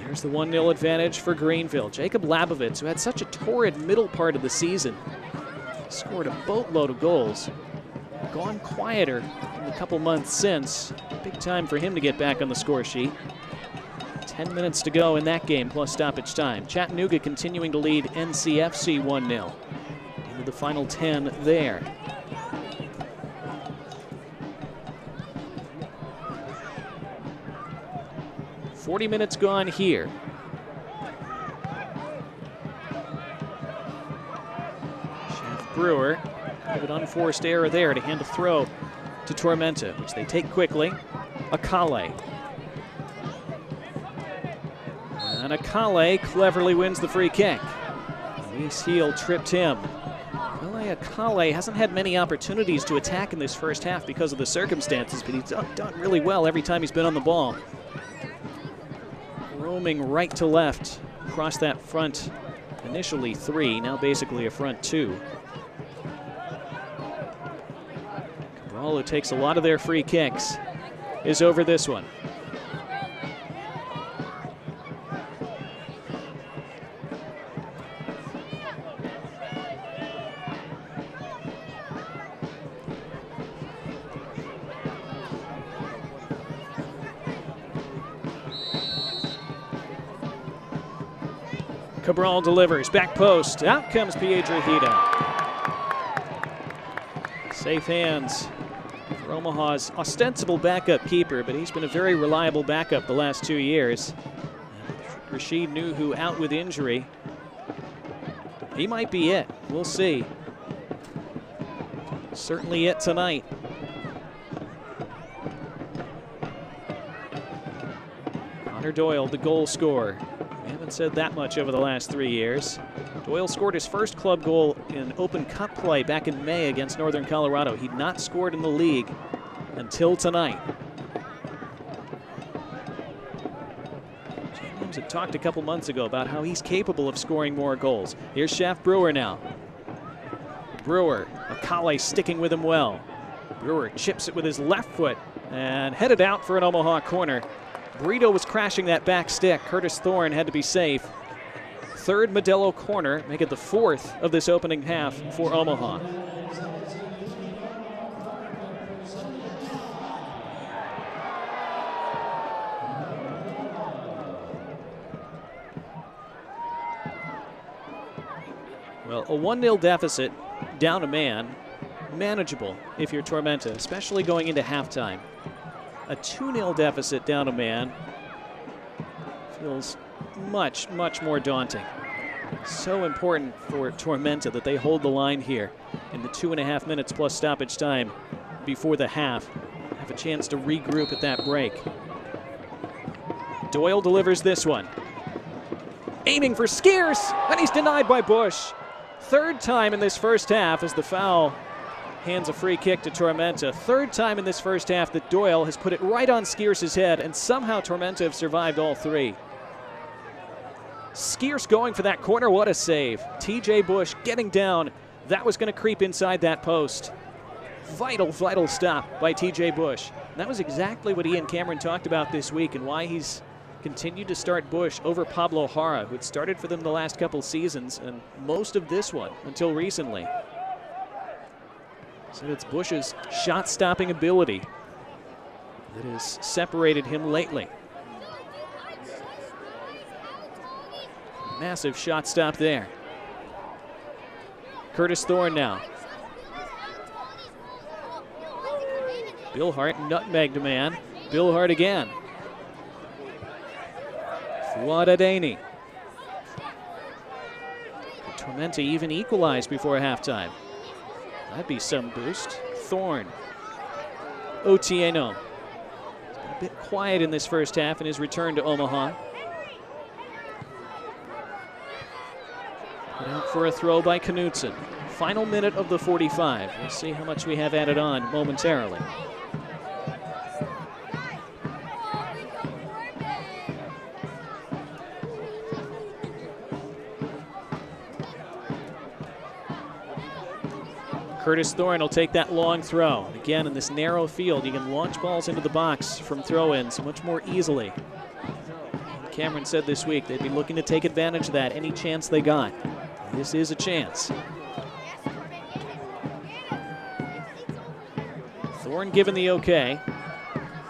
There's the 1-0 advantage for Greenville. Jacob Labovitz, who had such a torrid middle part of the season, scored a boatload of goals. Gone quieter in the couple months since. Big time for him to get back on the score sheet. 10 minutes to go in that game, plus stoppage time. Chattanooga continuing to lead NCFC 1-0. Into the final 10 there. "40 minutes gone here. Chef Brewer, an unforced error there to hand a throw to Tormenta, which they take quickly. Akale. And Akale cleverly wins the free kick. Luis Heel tripped him. Akale hasn't had many opportunities to attack in this first half because of the circumstances, but he's done really well every time he's been on the ball. Roaming right to left across that front, initially 3, now basically a front 2. Cabral, who takes a lot of their free kicks, is over this one. Cabral delivers, back post, out comes Piedrahita. Safe hands for Omaha's ostensible backup keeper, but he's been a very reliable backup the last 2 years. Rashid Nuhu out with injury. He might be it, we'll see. Certainly it tonight. Connor Doyle, the goal scorer. We haven't said that much over the last 3 years. Doyle scored his first club goal in Open Cup play back in May against Northern Colorado. He'd not scored in the league until tonight. James had talked a couple months ago about how he's capable of scoring more goals. Here's Chef Brewer now. Brewer, Akale sticking with him well. Brewer chips it with his left foot and headed out for an Omaha corner. Brito was crashing that back stick. Curtis Thorne had to be safe. Third Modelo corner, make it the 4th of this opening half for Omaha. Well, a 1-0 deficit, down a man, manageable if you're Tormenta, especially going into halftime. A 2-0 deficit down a man feels much, much more daunting. So important for Tormenta that they hold the line here in the 2.5 minutes plus stoppage time before the half. Have a chance to regroup at that break. Doyle delivers this one. Aiming for Skeers, and he's denied by Bush. Third time in this first half as the foul hands a free kick to Tormenta. Third time in this first half that Doyle has put it right on Skeers' head, and somehow Tormenta have survived all 3. Skeers going for that corner, what a save. TJ Bush getting down. That was going to creep inside that post. Vital stop by TJ Bush. And that was exactly what Ian Cameron talked about this week and why he's continued to start Bush over Pablo Jara, who had started for them the last couple seasons and most of this one until recently. So it's Bush's shot-stopping ability that has separated him lately. Massive shot stop there. Curtis Thorne now. Bill Hart nutmegged a man. Bill Hart again. Fuad Adeni. Tormenta even equalized before halftime. That'd be some boost. Thorne. Otieno. He's been a bit quiet in this first half in his return to Omaha. Put out for a throw by Knutson. Final minute of the 45. We'll see how much we have added on momentarily. Curtis Thorne will take that long throw. Again, in this narrow field, you can launch balls into the box from throw-ins much more easily. Cameron said this week they'd be looking to take advantage of that any chance they got. This is a chance. Thorne given the okay.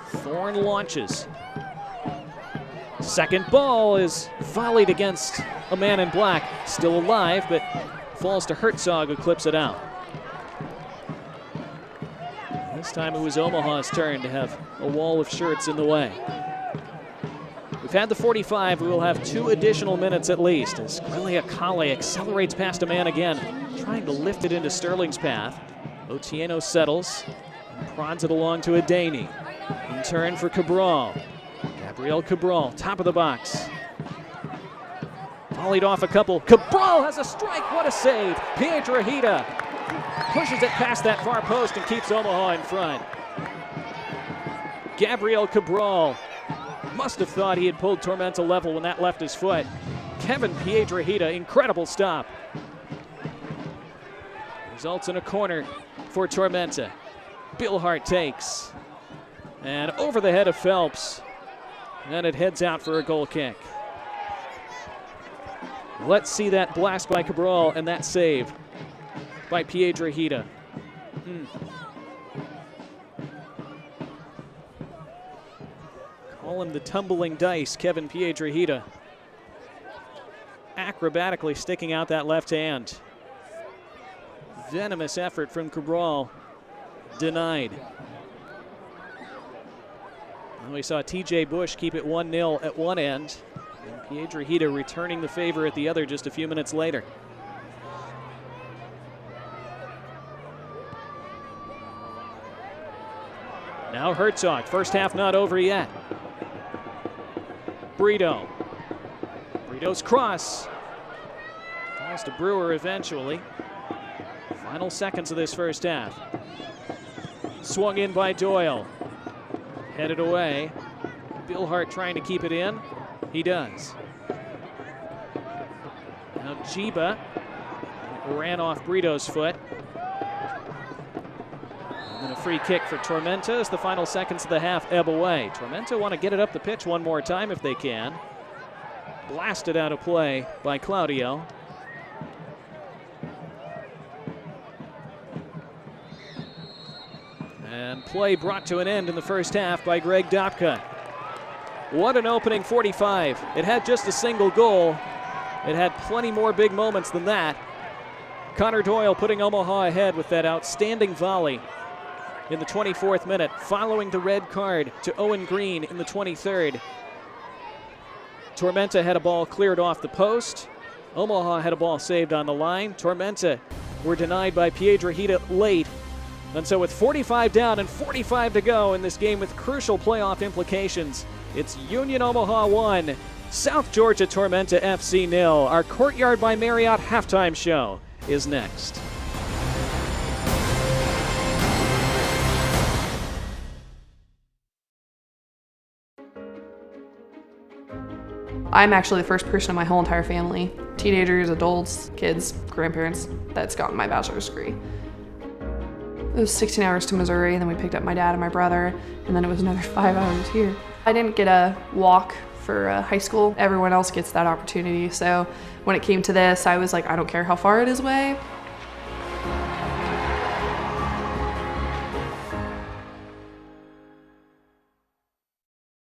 Thorne launches. Second ball is volleyed against a man in black. Still alive, but falls to Herzog, who clips it out. This time it was Omaha's turn to have a wall of shirts in the way. We've had the 45. We will have 2 additional minutes at least as Grillia Kale accelerates past a man again, trying to lift it into Sterling's path. Otieno settles and prods it along to Adeni. In turn for Cabral. Gabriel Cabral, top of the box. Volleyed off a couple. Cabral has a strike. What a save. Piedrahita pushes it past that far post and keeps Omaha in front. Gabriel Cabral must have thought he had pulled Tormenta level when that left his foot. Kevin Piedrahita, incredible stop. Results in a corner for Tormenta. Bill Hart takes. And over the head of Phelps. And it heads out for a goal kick. Let's see that blast by Cabral and that save by Piedrahita. Call him the tumbling dice, Kevin Piedrahita. Acrobatically sticking out that left hand. Venomous effort from Cabral. Denied. And we saw TJ Bush keep it 1-0 at one end. And Piedrahita returning the favor at the other just a few minutes later. Now Herzog, first half not over yet. Brito. Brito's cross. Falls to Brewer eventually. Final seconds of this first half. Swung in by Doyle. Headed away. Bill Hart trying to keep it in. He does. Now Jiba ran off Brito's foot. And then a free kick for Tormenta as the final seconds of the half ebb away. Tormenta want to get it up the pitch one more time if they can. Blasted out of play by Claudio. And play brought to an end in the first half by Greg Dopka. What an opening 45. It had just a single goal. It had plenty more big moments than that. Connor Doyle putting Omaha ahead with that outstanding volley in the 24th minute, following the red card to Owen Green in the 23rd. Tormenta had a ball cleared off the post. Omaha had a ball saved on the line. Tormenta were denied by Piedrahita late. And so with 45 down and 45 to go in this game with crucial playoff implications, it's Union Omaha 1, South Georgia Tormenta FC 0. Our Courtyard by Marriott halftime show is next. I'm actually the first person in my whole entire family, teenagers, adults, kids, grandparents, that's gotten my bachelor's degree. It was 16 hours to Missouri, and then we picked up my dad and my brother, and then it was another 5 hours here. I didn't get a walk for high school. Everyone else gets that opportunity, so when it came to this, I was like, I don't care how far it is away.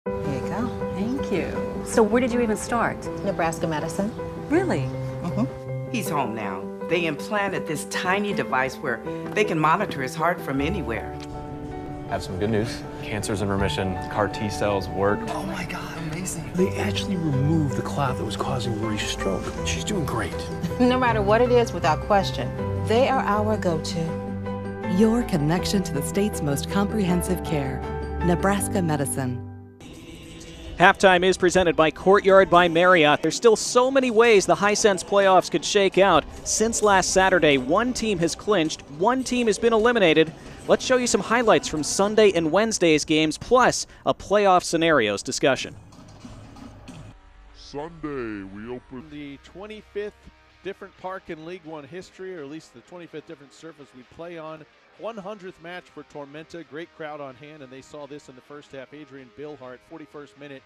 Here you go. Thank you. So where did you even start? Nebraska Medicine. Really? He's home now. They implanted this tiny device where they can monitor his heart from anywhere. I have some good news. Cancer's in remission, CAR T cells work. Oh my God, amazing. They actually removed the clot that was causing Marie's stroke. She's doing great. No matter what it is, without question, they are our go-to. Your connection to the state's most comprehensive care. Nebraska Medicine. Halftime is presented by Courtyard by Marriott. There's still so many ways the Hisense playoffs could shake out. Since last Saturday, one team has clinched, one team has been eliminated. Let's show you some highlights from Sunday and Wednesday's games, plus a playoff scenarios discussion. Sunday, we open the 25th different park in League One history, or at least the 25th different surface we play on. 100th match for Tormenta. Great crowd on hand, and they saw this in the first half. Adrian Billhart, 41st minute,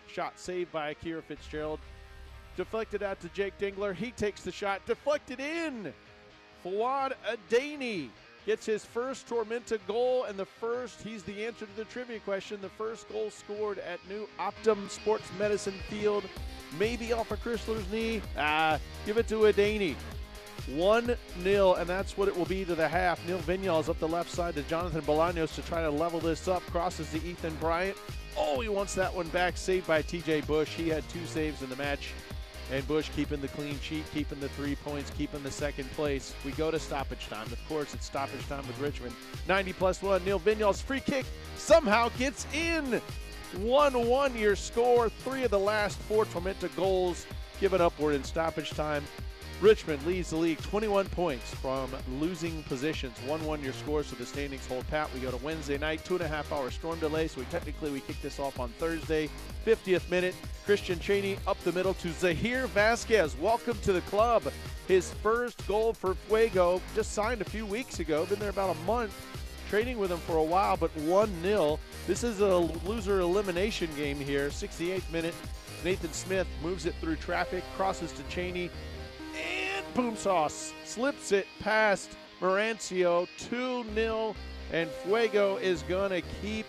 shot saved by Akira Fitzgerald. Deflected out to Jake Dingler. He takes the shot, deflected in. Fawad Adani gets his first Tormenta goal, and he's the answer to the trivia question, the first goal scored at new Optum Sports Medicine Field, maybe off of Chrysler's knee. Give it to Adani. 1-0, and that's what it will be to the half. Neil Vinyals up the left side to Jonathan Bolaños to try to level this up. Crosses to Ethan Bryant. Oh, he wants that one back. Saved by TJ Bush. He had 2 saves in the match. And Bush keeping the clean sheet, keeping the 3 points, keeping the second place. We go to stoppage time. Of course, it's stoppage time with Richmond. 90+1. Neil Vinyals free kick somehow gets in. 1-1 your score. 3 of the last 4 Tormenta goals given upward in stoppage time. Richmond leads the league 21 points from losing positions. 1-1 your score, so the standings hold pat. We go to Wednesday night, 2.5-hour storm delay, so we kick this off on Thursday. 50th minute, Christian Cheney up the middle to Zahir Vasquez. Welcome to the club. His first goal for Fuego, just signed a few weeks ago, been there about a month, training with him for a while, but 1-0. This is a loser elimination game here. 68th minute, Nathan Smith moves it through traffic, crosses to Cheney, and boom sauce slips it past Marancio. 2-0, and Fuego is going to keep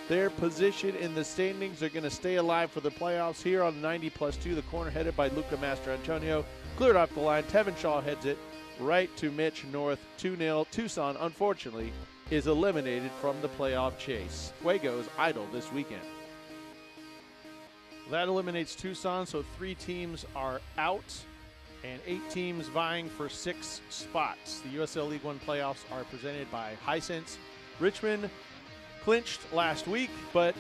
their position in the standings. They're going to stay alive for the playoffs here on 90+2. The corner headed by Luca Mastrantonio. Cleared off the line. Tevin Shaw heads it right to Mitch North. 2-0. Tucson, unfortunately, is eliminated from the playoff chase. Fuego's idle this weekend. That eliminates Tucson, so 3 teams are out and 8 teams vying for 6 spots. The USL League One playoffs are presented by Hisense. Richmond clinched last week, but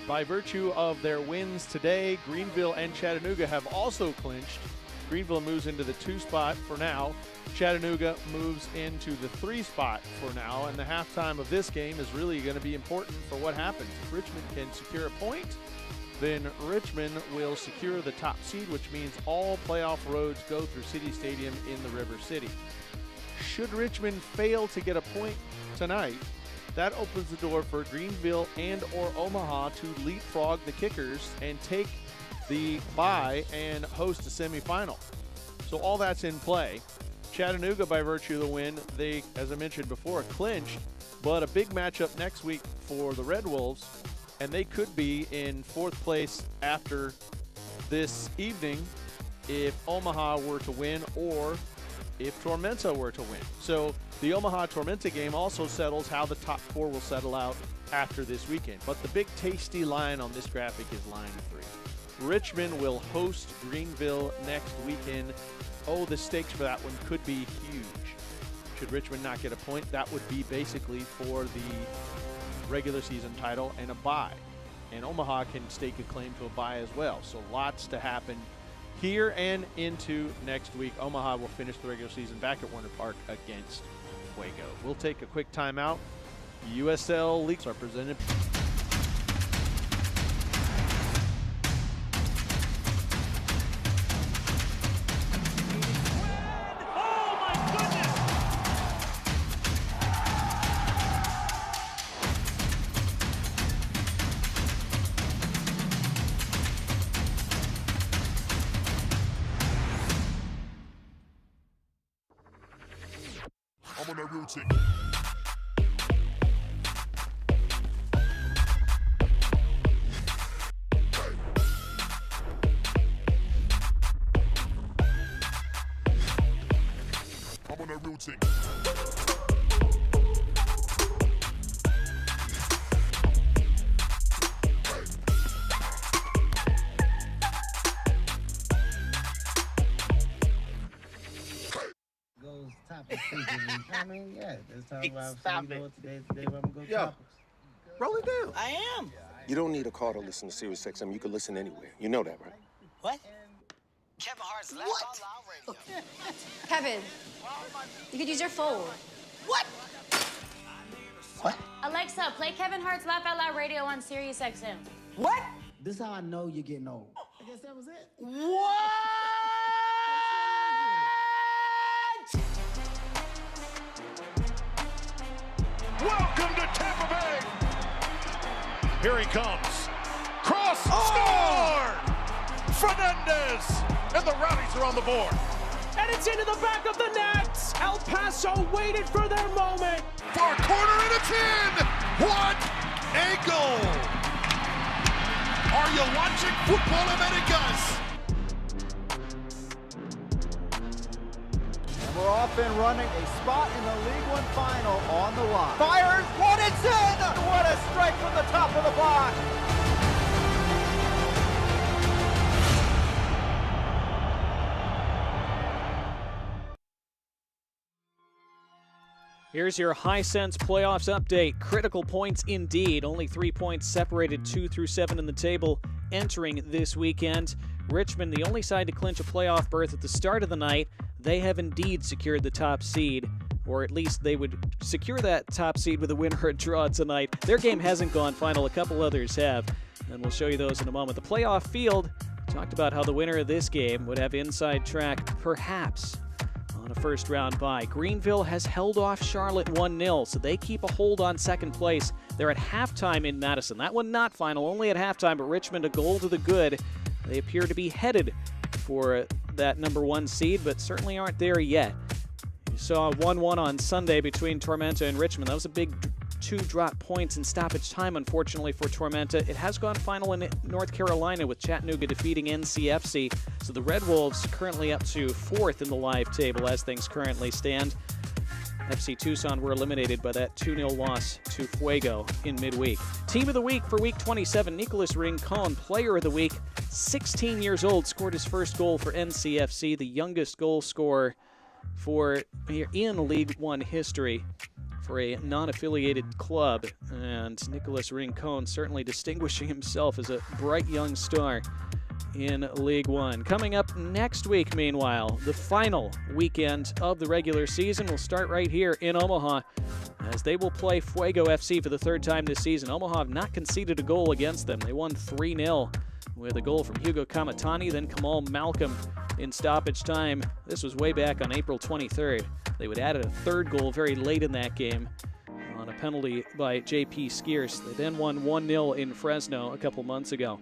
by virtue of their wins today, Greenville and Chattanooga have also clinched. Greenville moves into the 2 spot for now. Chattanooga moves into the 3 spot for now, and the halftime of this game is really going to be important for what happens. If Richmond can secure a point, then Richmond will secure the top seed, which means all playoff roads go through City Stadium in the River City. Should Richmond fail to get a point tonight, that opens the door for Greenville and or Omaha to leapfrog the Kickers and take the bye and host a semifinal. So all that's in play. Chattanooga, by virtue of the win, they, as I mentioned before, clinched, but a big matchup next week for the Red Wolves, and they could be in 4th place after this evening if Omaha were to win or if Tormenta were to win. So the Omaha-Tormenta game also settles how the top 4 will settle out after this weekend. But the big tasty line on this graphic is line 3. Richmond will host Greenville next weekend. Oh, the stakes for that one could be huge. Should Richmond not get a point, that would be basically for the regular season title and a bye. And Omaha can stake a claim to a bye as well. So lots to happen here and into next week. Omaha will finish the regular season back at Warner Park against Fuego. We'll take a quick timeout. USL Leagues are presented. that real chick. I'm on that real chick. I mean, yeah, let's talk about today where I'm going to go topics. Roll it down. I am. You don't need a car to listen to Sirius XM. You can listen anywhere. You know that, right? What? Kevin Hart's Laugh Out Loud Radio. Kevin, you could use your phone. What? What? Alexa, play Kevin Hart's Laugh Out Loud Radio on Sirius XM. What? This is how I know you're getting old. I guess that was it. What? Welcome to Tampa Bay. Here he comes. Cross score! Fernandez! And the Rowdies are on the board. And it's into the back of the net. El Paso waited for their moment. Far corner and it's in! What a goal! Are you watching Football Americas? And we're off and running. A spot in the League One final on the line. Fires, what it's in! What a strike from the top of the block! Here's your Hisense Playoffs update. Critical points indeed. Only 3 points separated 2 through 7 in the table entering this weekend. Richmond, the only side to clinch a playoff berth at the start of the night. They have indeed secured the top seed, or at least they would secure that top seed with a win or a draw tonight. Their game hasn't gone final. A couple others have, and we'll show you those in a moment. The playoff field talked about how the winner of this game would have inside track, perhaps, on a first-round bye. Greenville has held off Charlotte 1-0, so they keep a hold on second place. They're at halftime in Madison. That one not final, only at halftime, but Richmond a goal to the good. They appear to be headed for that number 1 seed, but certainly aren't there yet. You saw 1-1 on Sunday between Tormenta and Richmond. That was a big 2 drop points in stoppage time, unfortunately, for Tormenta. It has gone final in North Carolina with Chattanooga defeating NCFC. So the Red Wolves currently up to 4th in the live table as things currently stand. FC Tucson were eliminated by that 2-0 loss to Fuego in midweek. Team of the week for week 27, Nicholas Rincon. Player of the week, 16 years old, scored his first goal for NCFC, the youngest goal scorer in League One history for a non-affiliated club, and Nicholas Rincon certainly distinguishing himself as a bright young star in League One. Coming up next week, meanwhile, the final weekend of the regular season will start right here in Omaha as they will play Fuego FC for the 3rd time this season. Omaha have not conceded a goal against them. They won 3-0 with a goal from Hugo Kamatani, then Kamal Malcolm in stoppage time. This was way back on April 23rd. They would add a 3rd goal very late in that game on a penalty by J.P. Skierce. They then won 1-0 in Fresno a couple months ago.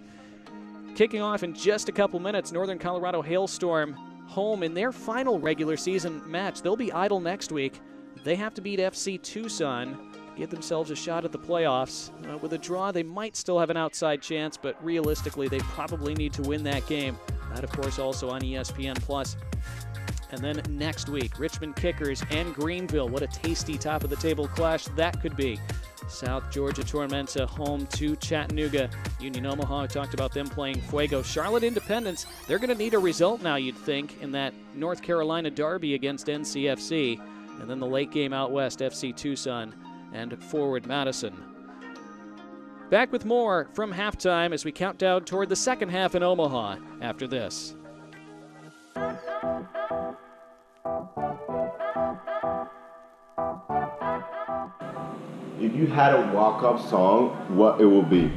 Kicking off in just a couple minutes, Northern Colorado Hailstorm home in their final regular season match. They'll be idle next week. They have to beat FC Tucson to get themselves a shot at the playoffs. With a draw, they might still have an outside chance, but realistically, they probably need to win that game. That, of course, also on ESPN+. And then next week, Richmond Kickers and Greenville. What a tasty top-of-the-table clash that could be. South Georgia Tormenta home to Chattanooga. Union Omaha, talked about them playing Fuego. Charlotte Independence, they're going to need a result now, you'd think, in that North Carolina derby against NCFC. And then the late game out west, FC Tucson and Forward Madison. Back with more from halftime as we count down toward the second half in Omaha after this. If you had a walk-up song, what it would be?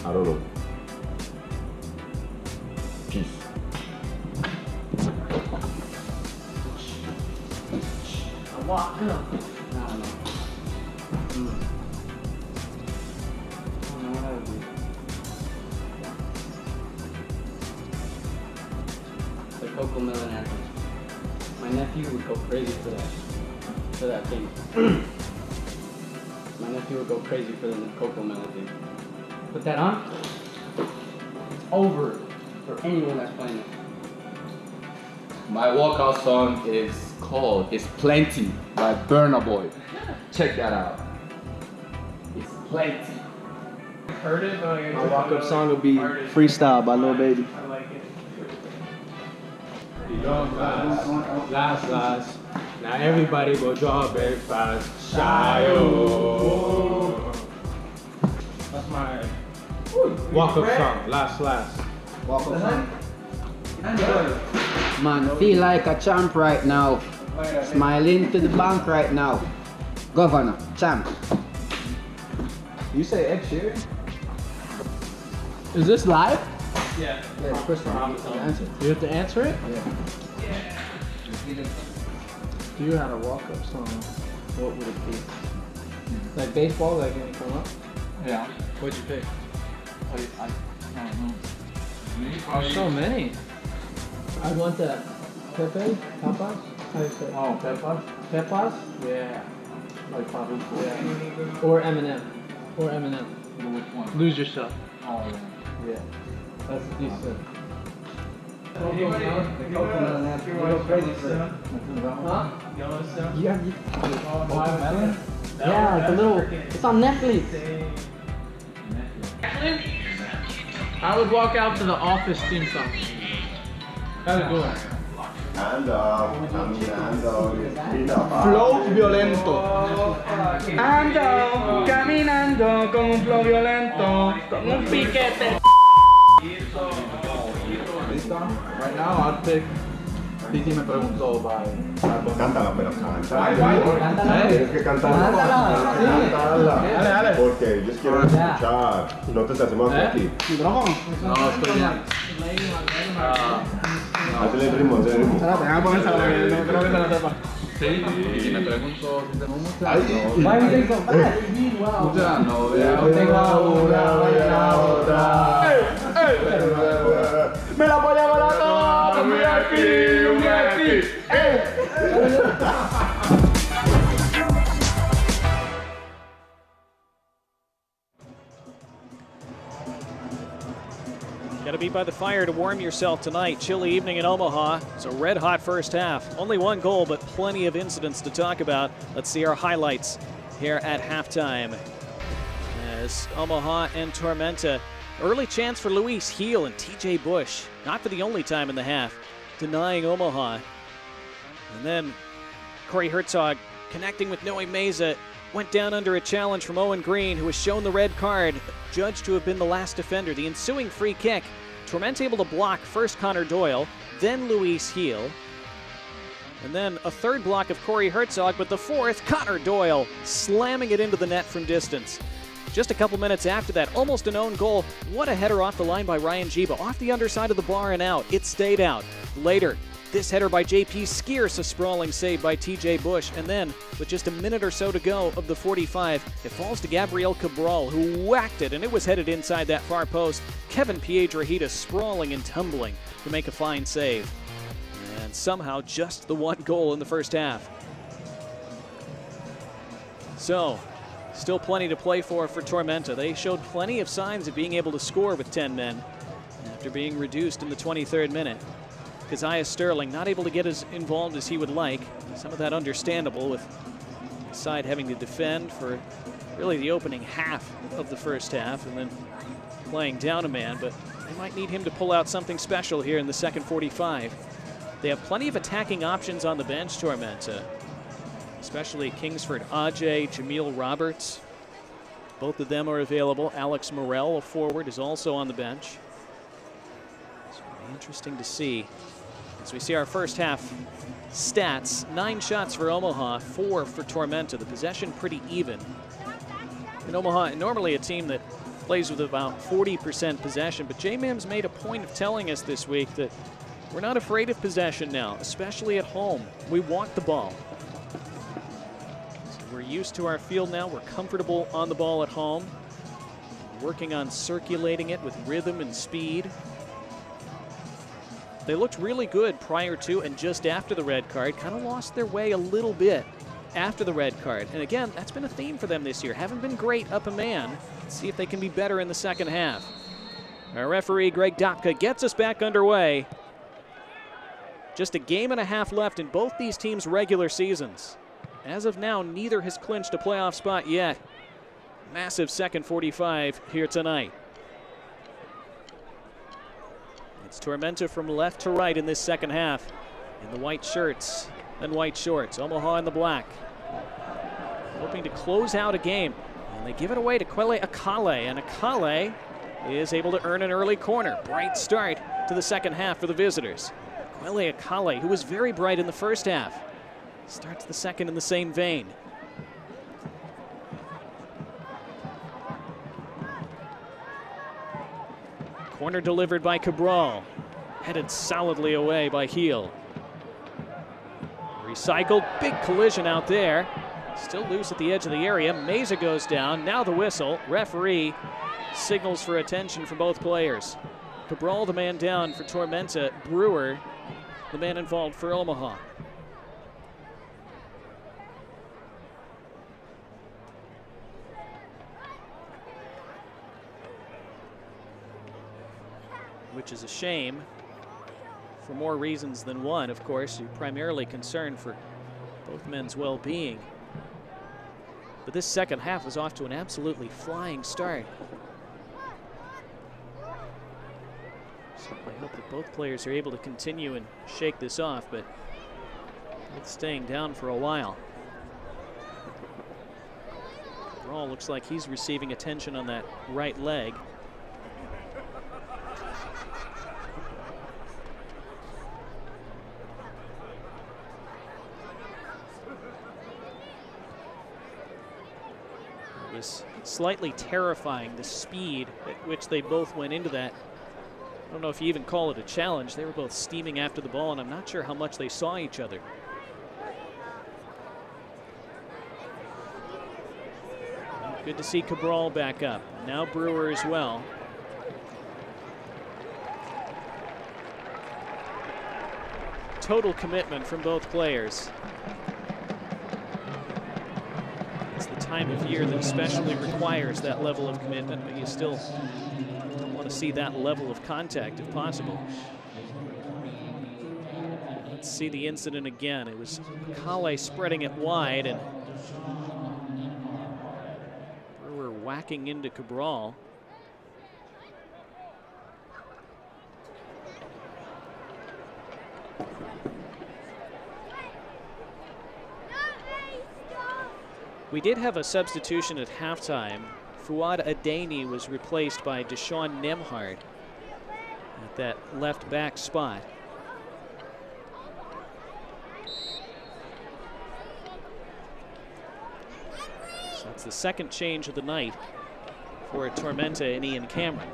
I don't know. Peace. Walk up. The Coco Melon anthem. My nephew would go crazy for that thing. My nephew would go crazy for the Coco Melon thing. Put that on. It's over for anyone that's playing it. My walkout song is called "It's Plenty" by Burna Boy. Check that out. It's plenty. Heard it? My walk-up song will be "Freestyle" by Lil Baby. I like it. Last. Now everybody go draw very fast. Shy-o. That's my walk-up song. Last. Walk-up song. Man, feel like a champ right now. Smiling to the bank right now. Governor, champ. You say Ed Sheeran? Is this live? Yeah. Yeah, of course not. You have to answer it? Yeah. If you had a walk-up song, what would it be? Like baseball, like when you come up? Yeah. What'd you pick? I don't know. There's so many. I want that Pepe, Papas. How do you say it? Oh, Pepas? Pepas? Yeah. Like Papas? Yeah. Or Eminem. Which one? Lose Yourself. Oh, yeah. Yeah. That's decent. You go crazy for it. Huh? Yeah. Watermelon? Yeah, like a little. It's on Netflix. I would walk out to the Office theme song. How's it going? Flow violento. Ando caminando con un flow violento, con un piquete. Right now, I'd pick Titi Me Preguntó by Cántala, pero cántala. Cántala. Tienes que cantarla. Cántala. Porque ellos quieren escuchar. No te hacemos aquí. No, estoy bien. Hazle el ritmo. Déjame ponérsela porque no creo que se la sepa. Sí, y me preguntó si tenemos mucha novia. Me la voy a volar toda, un VIP. Got to be by the fire to warm yourself tonight. Chilly evening in Omaha. It's a red-hot first half. Only one goal, but plenty of incidents to talk about. Let's see our highlights here at halftime. As Omaha and Tormenta. Early chance for Luis Heel and TJ Bush. Not for the only time in the half. Denying Omaha. And then Corey Herzog connecting with Noe Meza. Went down under a challenge from Owen Green, who was shown the red card, judged to have been the last defender. The ensuing free kick, Tormenta able to block first Connor Doyle, then Luis Heel, and then a third block of Corey Herzog, but the fourth, Connor Doyle, slamming it into the net from distance. Just a couple minutes after that, almost an own goal. What a header off the line by Ryan Jiba, off the underside of the bar and out. It stayed out. Later, this header by JP Skierce, a sprawling save by TJ Bush. And then, with just a minute or so to go of the 45, it falls to Gabriel Cabral, who whacked it, and it was headed inside that far post. Kevin Piedrahita sprawling and tumbling to make a fine save. And somehow just the one goal in the first half. So, still plenty to play for Tormenta. They showed plenty of signs of being able to score with 10 men after being reduced in the 23rd minute. Keziah Sterling not able to get as involved as he would like. Some of that understandable with the side having to defend for really the opening half of the first half and then playing down a man, but they might need him to pull out something special here in the second 45. They have plenty of attacking options on the bench, Tormenta, especially Kingsford Ajay, Jameel Roberts. Both of them are available. Alex Morel, a forward, is also on the bench. It's going to be interesting to see. As we see our first half stats, 9 shots for Omaha, 4 for Tormenta. The possession pretty even. In Omaha, normally a team that plays with about 40% possession, but J-Mims made a point of telling us this week that we're not afraid of possession now, especially at home. We want the ball. So we're used to our field now. We're comfortable on the ball at home. Working on circulating it with rhythm and speed. They looked really good prior to and just after the red card. Kind of lost their way a little bit after the red card. And again, that's been a theme for them this year. Haven't been great up a man. Let's see if they can be better in the second half. Our referee, Greg Dopka, gets us back underway. Just a game and a half left in both these teams' regular seasons. As of now, neither has clinched a playoff spot yet. Massive second 45 here tonight. It's Tormenta from left to right in this second half. In the white shirts and white shorts. Omaha in the black. Hoping to close out a game. And they give it away to Kwele Akale. And Akale is able to earn an early corner. Bright start to the second half for the visitors. Kwele Akale, who was very bright in the first half, starts the second in the same vein. Corner delivered by Cabral. Headed solidly away by Heel. Recycled, big collision out there. Still loose at the edge of the area. Meza goes down, now the whistle. Referee signals for attention for both players. Cabral the man down for Tormenta. Brewer the man involved for Omaha. Which is a shame for more reasons than one, of course. You're primarily concerned for both men's well-being. But this second half was off to an absolutely flying start. So I hope that both players are able to continue and shake this off, but both staying down for a while. Brawl looks like he's receiving attention on that right leg. It was slightly terrifying, the speed at which they both went into that. I don't know if you even call it a challenge. They were both steaming after the ball, and I'm not sure how much they saw each other. Good to see Cabral back up. Now Brewer as well. Total commitment from both players. It's the time of year that especially requires that level of commitment, but you still don't want to see that level of contact if possible. Let's see the incident again. It was Kale spreading it wide and Brewer whacking into Cabral. We did have a substitution at halftime. Fuad Adeni was replaced by Deshaun Nemhard at that left back spot. So that's the second change of the night for Tormenta and Ian Cameron.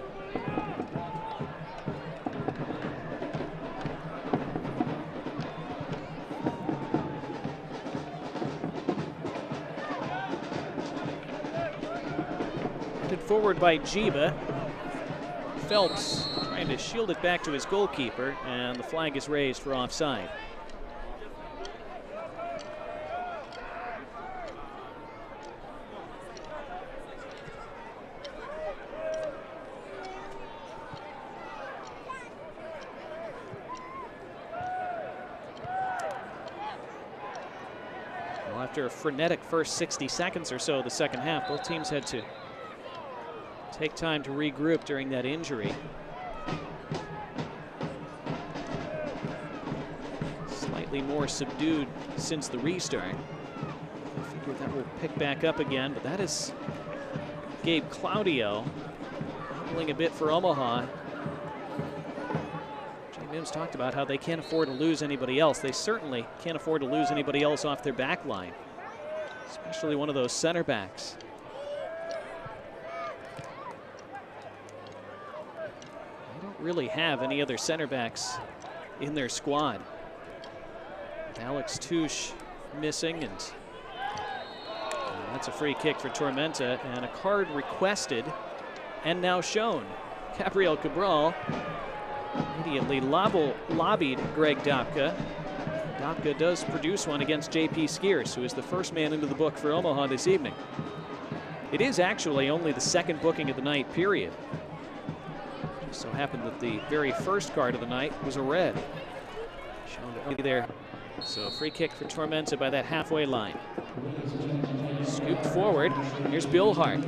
Forward by Jiba. Phelps trying to shield it back to his goalkeeper, and the flag is raised for offside. Well, after a frenetic first 60 seconds or so of the second half, both teams had to take time to regroup during that injury. Slightly more subdued since the restart. I figure that will pick back up again, but that is Gabe Claudio hobbling a bit for Omaha. Jay Mims talked about how they can't afford to lose anybody else. They certainly can't afford to lose anybody else off their back line, especially one of those center backs. really have any other center backs in their squad. Alex Touche missing, and that's a free kick for Tormenta, and a card requested and now shown. Gabriel Cabral immediately lobbied Greg Dopka. Dopka does produce one against J.P. Skiers, who is the first man into the book for Omaha this evening. It is actually only the second booking of the night, period. Just so happened that the very first card of the night was a red. Shown to there. So free kick for Tormenta by that halfway line. Scooped forward. Here's Bill Hart.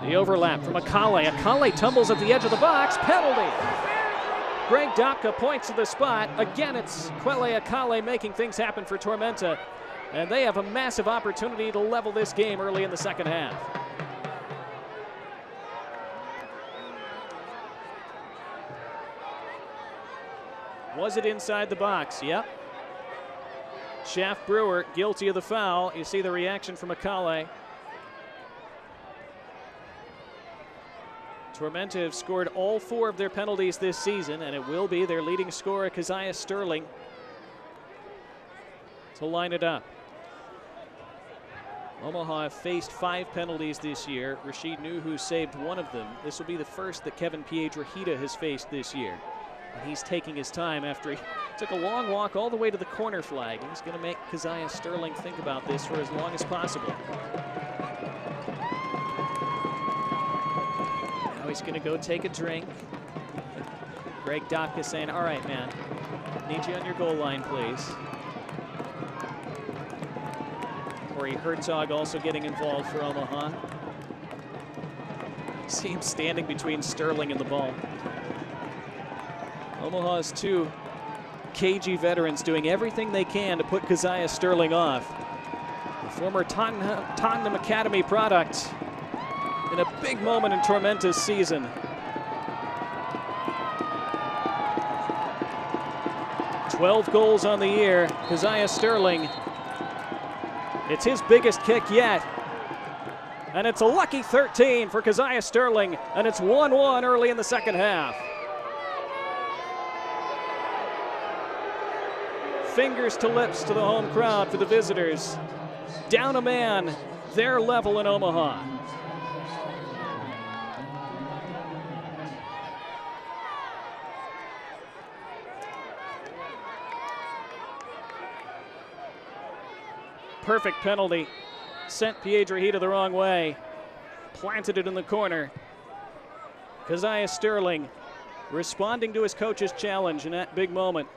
The overlap from Akale. Akale tumbles at the edge of the box. Penalty. Greg Dopka points to the spot. Again, it's Quele Akale making things happen for Tormenta. And they have a massive opportunity to level this game early in the second half. Was it inside the box? Yep. Shaft Brewer guilty of the foul. You see the reaction from Akale. Tormenta have scored all 4 of their penalties this season, and it will be their leading scorer, Keziah Sterling, to line it up. Omaha have faced 5 penalties this year. Rashid Nuhu saved 1 of them. This will be the first that Kevin Piedrahita has faced this year. And he's taking his time after he took a long walk all the way to the corner flag. He's going to make Keziah Sterling think about this for as long as possible. Now he's going to go take a drink. Greg Dopka saying, all right, man, need you on your goal line, please. Corey Herzog also getting involved for Omaha. See him standing between Sterling and the ball. Omaha's 2 cagey veterans doing everything they can to put Keziah Sterling off. The former Tottenham Academy product in a big moment in Tormenta's season. 12 goals on the year. Keziah Sterling. It's his biggest kick yet. And it's a lucky 13 for Keziah Sterling, and it's 1-1 early in the second half. Fingers to lips to the home crowd for the visitors. Down a man, their level in Omaha. Perfect penalty. Sent Piedrahita the wrong way. Planted it in the corner. Keziah Sterling responding to his coach's challenge in that big moment.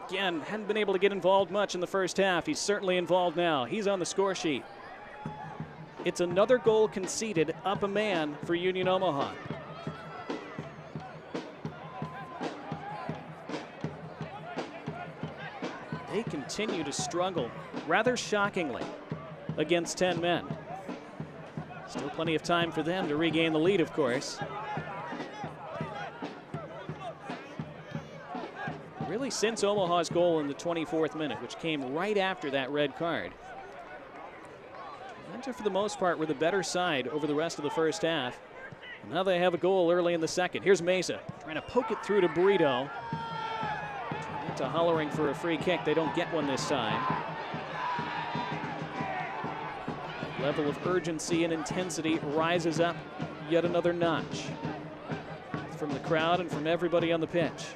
Again, hadn't been able to get involved much in the first half. He's certainly involved now. He's on the score sheet. It's another goal conceded, up a man for Union Omaha. They continue to struggle, rather shockingly, against 10 men. Still plenty of time for them to regain the lead, of course. Really, since Omaha's goal in the 24th minute, which came right after that red card, Tormenta, for the most part, were the better side over the rest of the first half. And now they have a goal early in the second. Here's Mesa trying to poke it through to Burrito. Tormenta hollering for a free kick. They don't get one this time. Level of urgency and intensity rises up yet another notch from the crowd and from everybody on the pitch.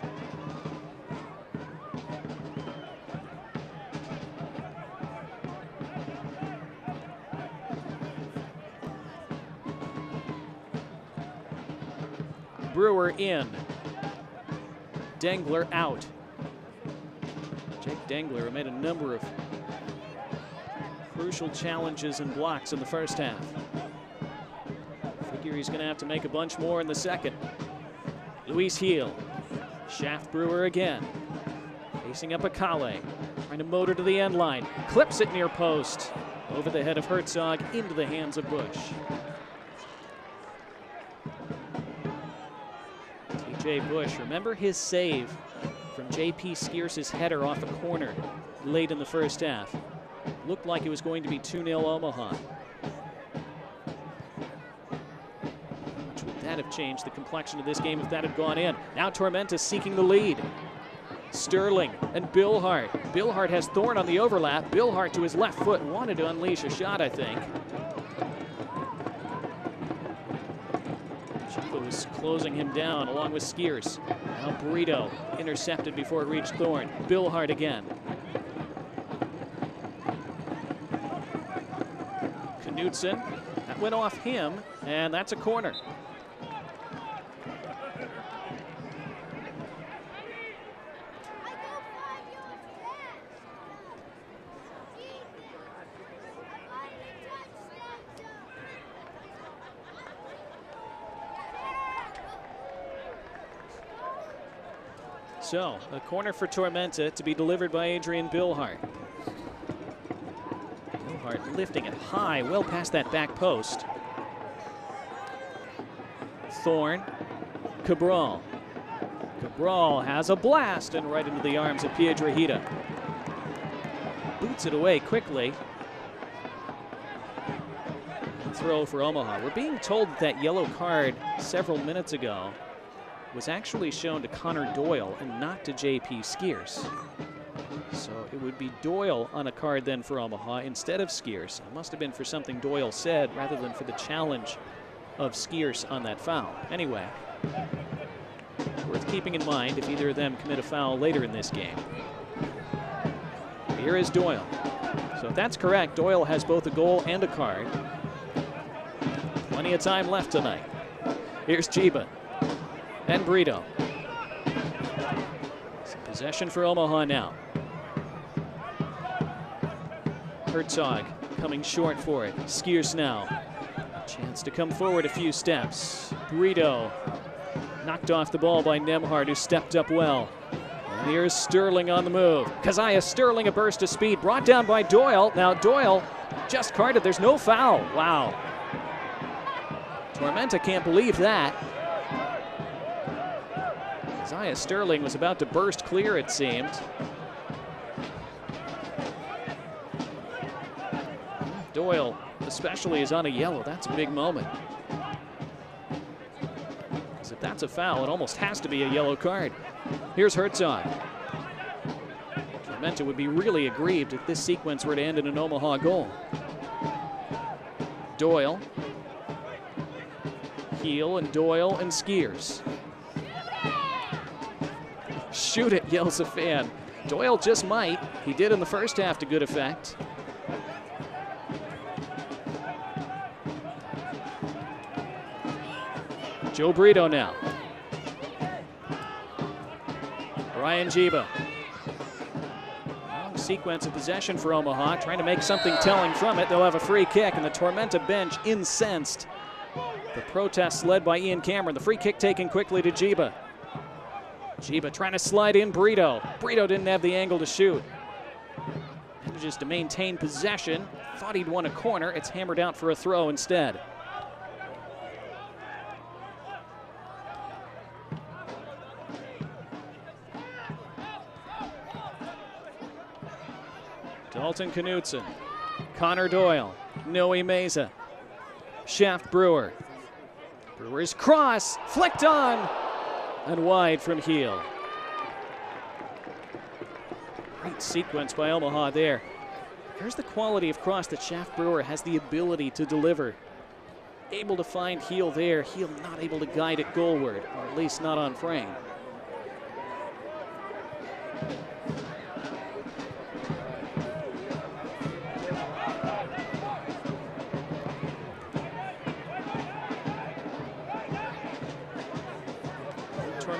Brewer in. Dengler out. Jake Dengler, who made a number of crucial challenges and blocks in the first half. Figure he's going to have to make a bunch more in the second. Luis Heel. Shaft Brewer again. Facing up Akale. Trying to motor to the end line. Clips it near post. Over the head of Herzog into the hands of Bush. TJ Bush, remember his save from J.P. Skiers' header off a corner late in the first half. Looked like it was going to be 2-0 Omaha. Which would that Might have changed the complexion of this game if that had gone in. Now Tormenta seeking the lead. Sterling and Billhart. Billhart has Thorne on the overlap. Billhart to his left foot wanted to unleash a shot, I think. Chico was closing him down along with Skiers. Now Burrito intercepted before it reached Thorne. Billhart again. Knutson, that went off him, and that's a corner. So, a corner for Tormenta to be delivered by Adrian Billhart. Billhart lifting it high, well past that back post. Thorne, Cabral. Cabral has a blast and right into the arms of Piedrahita. Boots it away quickly. Throw for Omaha. We're being told that yellow card several minutes ago was actually shown to Connor Doyle and not to J.P. Skiers. So it would be Doyle on a card then for Omaha instead of Skiers. It must have been for something Doyle said rather than for the challenge of Skiers on that foul. Anyway, worth keeping in mind if either of them commit a foul later in this game. Here is Doyle. So if that's correct, Doyle has both a goal and a card. Plenty of time left tonight. Here's Chiba. And Brito. Possession for Omaha now. Herzog coming short for it. Skiers now. Chance to come forward a few steps. Brito knocked off the ball by Nemhard, who stepped up well. And here's Sterling on the move. Keziah Sterling, a burst of speed, brought down by Doyle. Now Doyle just carded. There's no foul. Wow. Tormenta can't believe that. Keziah Sterling was about to burst clear, it seemed. Doyle especially is on a yellow. That's a big moment. Because if that's a foul, it almost has to be a yellow card. Here's Herzog. Tormenta would be really aggrieved if this sequence were to end in an Omaha goal. Doyle. Heel and Doyle and Skiers. Shoot it, yells a fan. Doyle just might. He did in the first half to good effect. Joe Brito now. Ryan Jiba. Long sequence of possession for Omaha, trying to make something telling from it. They'll have a free kick, and the Tormenta bench incensed. The protests led by Ian Cameron. The free kick taken quickly to Jiba. Jiba trying to slide in Brito. Brito didn't have the angle to shoot. Manages to maintain possession. Thought he'd won a corner. It's hammered out for a throw instead. Dalton Knutson, Connor Doyle, Noe Meza, Shaft Brewer. Brewer's cross, flicked on, and wide from heel. Great sequence by Omaha there. Here's the quality of cross that Shaft Brewer has the ability to deliver. Able to find heel there, heel not able to guide it goalward, or at least not on frame.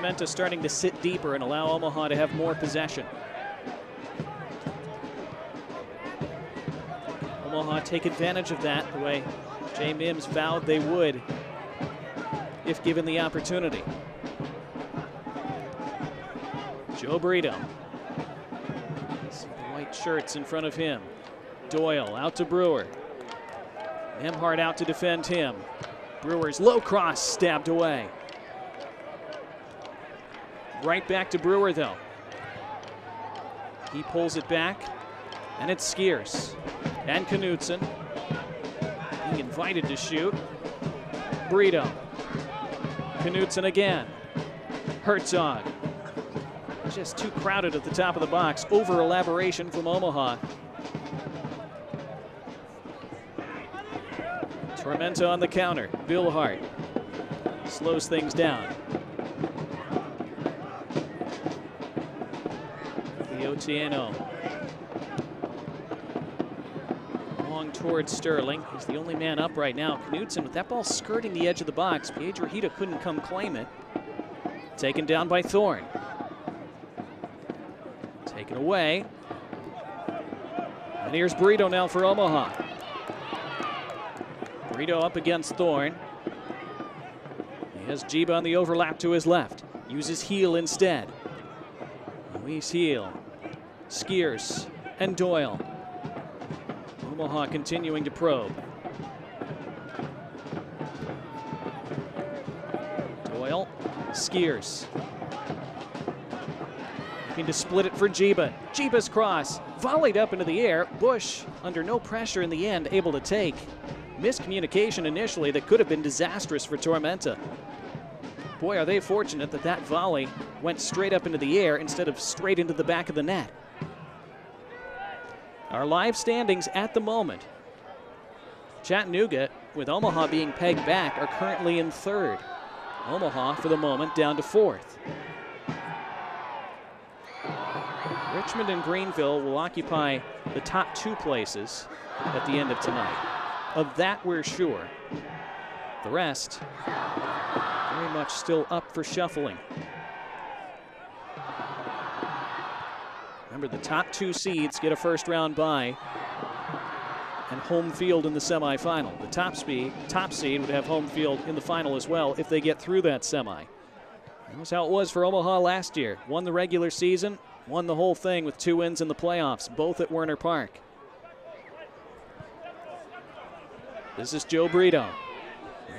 Tormenta starting to sit deeper and allow Omaha to have more possession. Omaha take advantage of that the way Jay Mims vowed they would if given the opportunity. Joe Brito. Some white shirts in front of him. Doyle out to Brewer. Nemhard out to defend him. Brewer's low cross stabbed away. Right back to Brewer, though. He pulls it back, and it's Skiers and Knutson being invited to shoot. Brito. Knutson again. Herzog. Just too crowded at the top of the box. Over elaboration from Omaha. Tormenta on the counter. Billhart slows things down. Otieno. Long towards Sterling. He's the only man up right now. Knutson with that ball skirting the edge of the box. Piedrahita couldn't come claim it. Taken down by Thorne. Taken away. And here's Brito now for Omaha. Brito up against Thorne. He has Jiba on the overlap to his left. Uses Heel instead. Luis Heel. Skiers and Doyle. Omaha continuing to probe. Doyle, Skiers. Looking to split it for Jiba. Jiba's cross, volleyed up into the air. Bush, under no pressure in the end, able to take. Miscommunication initially that could have been disastrous for Tormenta. Boy, are they fortunate that that volley went straight up into the air instead of straight into the back of the net. Our live standings at the moment. Chattanooga, with Omaha being pegged back, are currently in third. Omaha, for the moment, down to fourth. Richmond and Greenville will occupy the top two places at the end of tonight. Of that, we're sure. The rest, very much still up for shuffling. Remember, the top two seeds get a first-round bye and home field in the semifinal. The top seed would have home field in the final as well if they get through that semi. That's how it was for Omaha last year. Won the regular season, won the whole thing with 2 wins in the playoffs, both at Werner Park. This is Joe Brito.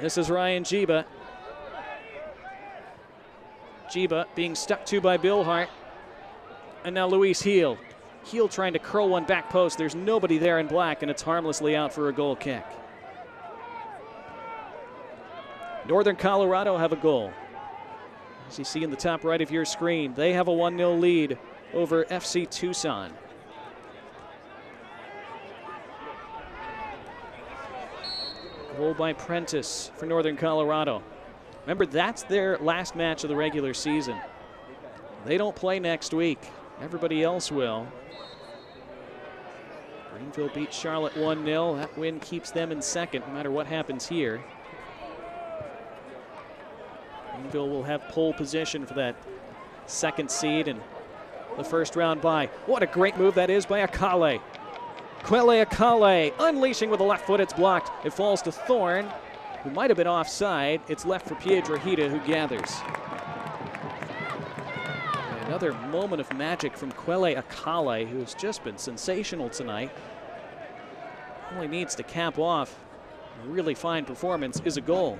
This is Ryan Jiba. Jiba being stuck to by Billhart. And now Luis Heel. Heel trying to curl one back post. There's nobody there in black, and it's harmlessly out for a goal kick. Northern Colorado have a goal. As you see in the top right of your screen, they have a 1-0 lead over FC Tucson. Goal by Prentice for Northern Colorado. Remember, that's their last match of the regular season. They don't play next week. Everybody else will. Greenville beats Charlotte 1-0. That win keeps them in second, no matter what happens here. Greenville will have pole position for that second seed and the first round bye. What a great move that is by Akale. Quele Akale unleashing with the left foot. It's blocked. It falls to Thorne, who might have been offside. It's left for Piedrahita, who gathers. Another moment of magic from Quele Akale, who has just been sensational tonight. All he needs to cap off a really fine performance is a goal.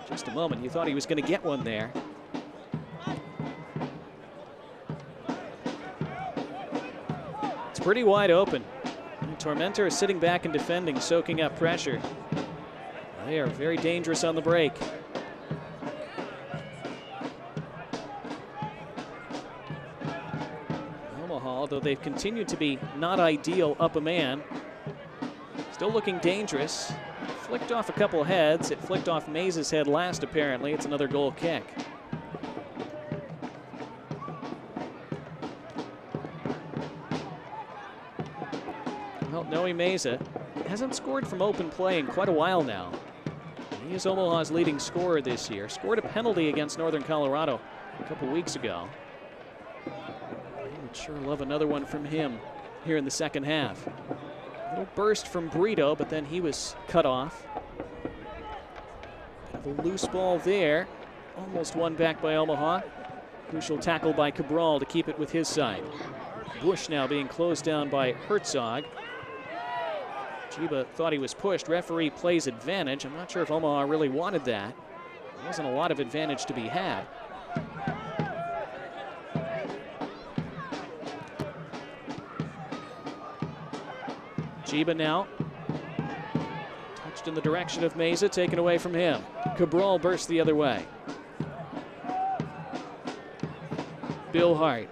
Just a moment, you thought he was going to get one there. It's pretty wide open. And Tormenta is sitting back and defending, soaking up pressure. They are very dangerous on the break. Although they've continued to be not ideal up a man. Still looking dangerous. Flicked off a couple heads. It flicked off Mays' head last, apparently. It's another goal kick. Well, Noe Meza hasn't scored from open play in quite a while now. He is Omaha's leading scorer this year. Scored a penalty against Northern Colorado a couple weeks ago. Sure love another one from him here in the second half. A little burst from Brito, but then he was cut off. Bit of a loose ball there. Almost won back by Omaha. Crucial tackle by Cabral to keep it with his side. Bush now being closed down by Herzog. Jiba thought he was pushed. Referee plays advantage. I'm not sure if Omaha really wanted that. There wasn't a lot of advantage to be had. Jiba now. Touched left in the direction of Meza, taken away from him. Cabral bursts the other way. Bill Hart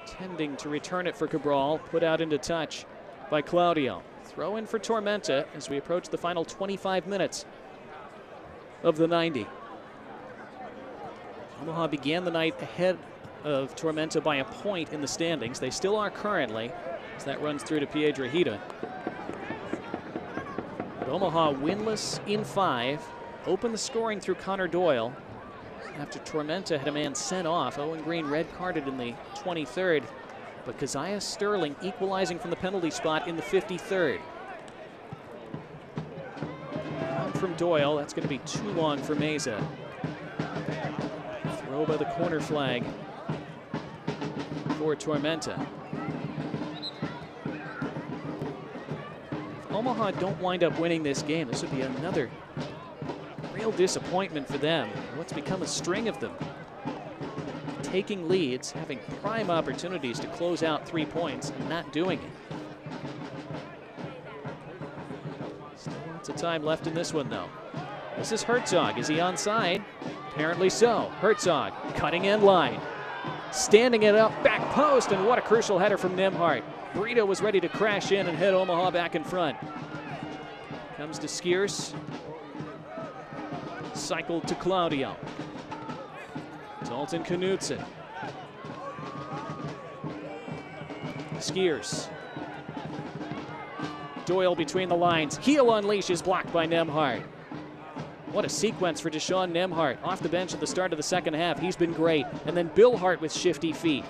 tending to return it for Cabral, put out into touch by Claudio. Throw in for Tormenta as we approach the final 25 minutes of the 90. Omaha began the night ahead of Tormenta by a point in the standings. They still are currently, as that runs through to Piedrahita. But Omaha winless in 5, opened the scoring through Connor Doyle after Tormenta had a man sent off. Owen Green red carded in the 23rd, but Keziah Sterling equalizing from the penalty spot in the 53rd. From Doyle, that's going to be too long for Meza. Throw by the corner flag for Tormenta. If Omaha don't wind up winning this game, this would be another real disappointment for them. What's become a string of them. Taking leads, having prime opportunities to close out 3 points, and not doing it. Still lots of time left in this one, though. This is Herzog. Is he onside? Apparently so. Herzog, cutting end line. Standing it up, back post, and what a crucial header from Nemhart. Brito was ready to crash in and head Omaha back in front. Comes to Skiers. Cycled to Claudio. Dalton Knudsen. Skiers. Doyle between the lines. Heel unleashes, blocked by Nemhart. What a sequence for Deshaun Nemhart. Off the bench at the start of the second half. He's been great. And then Bill Hart with shifty feet.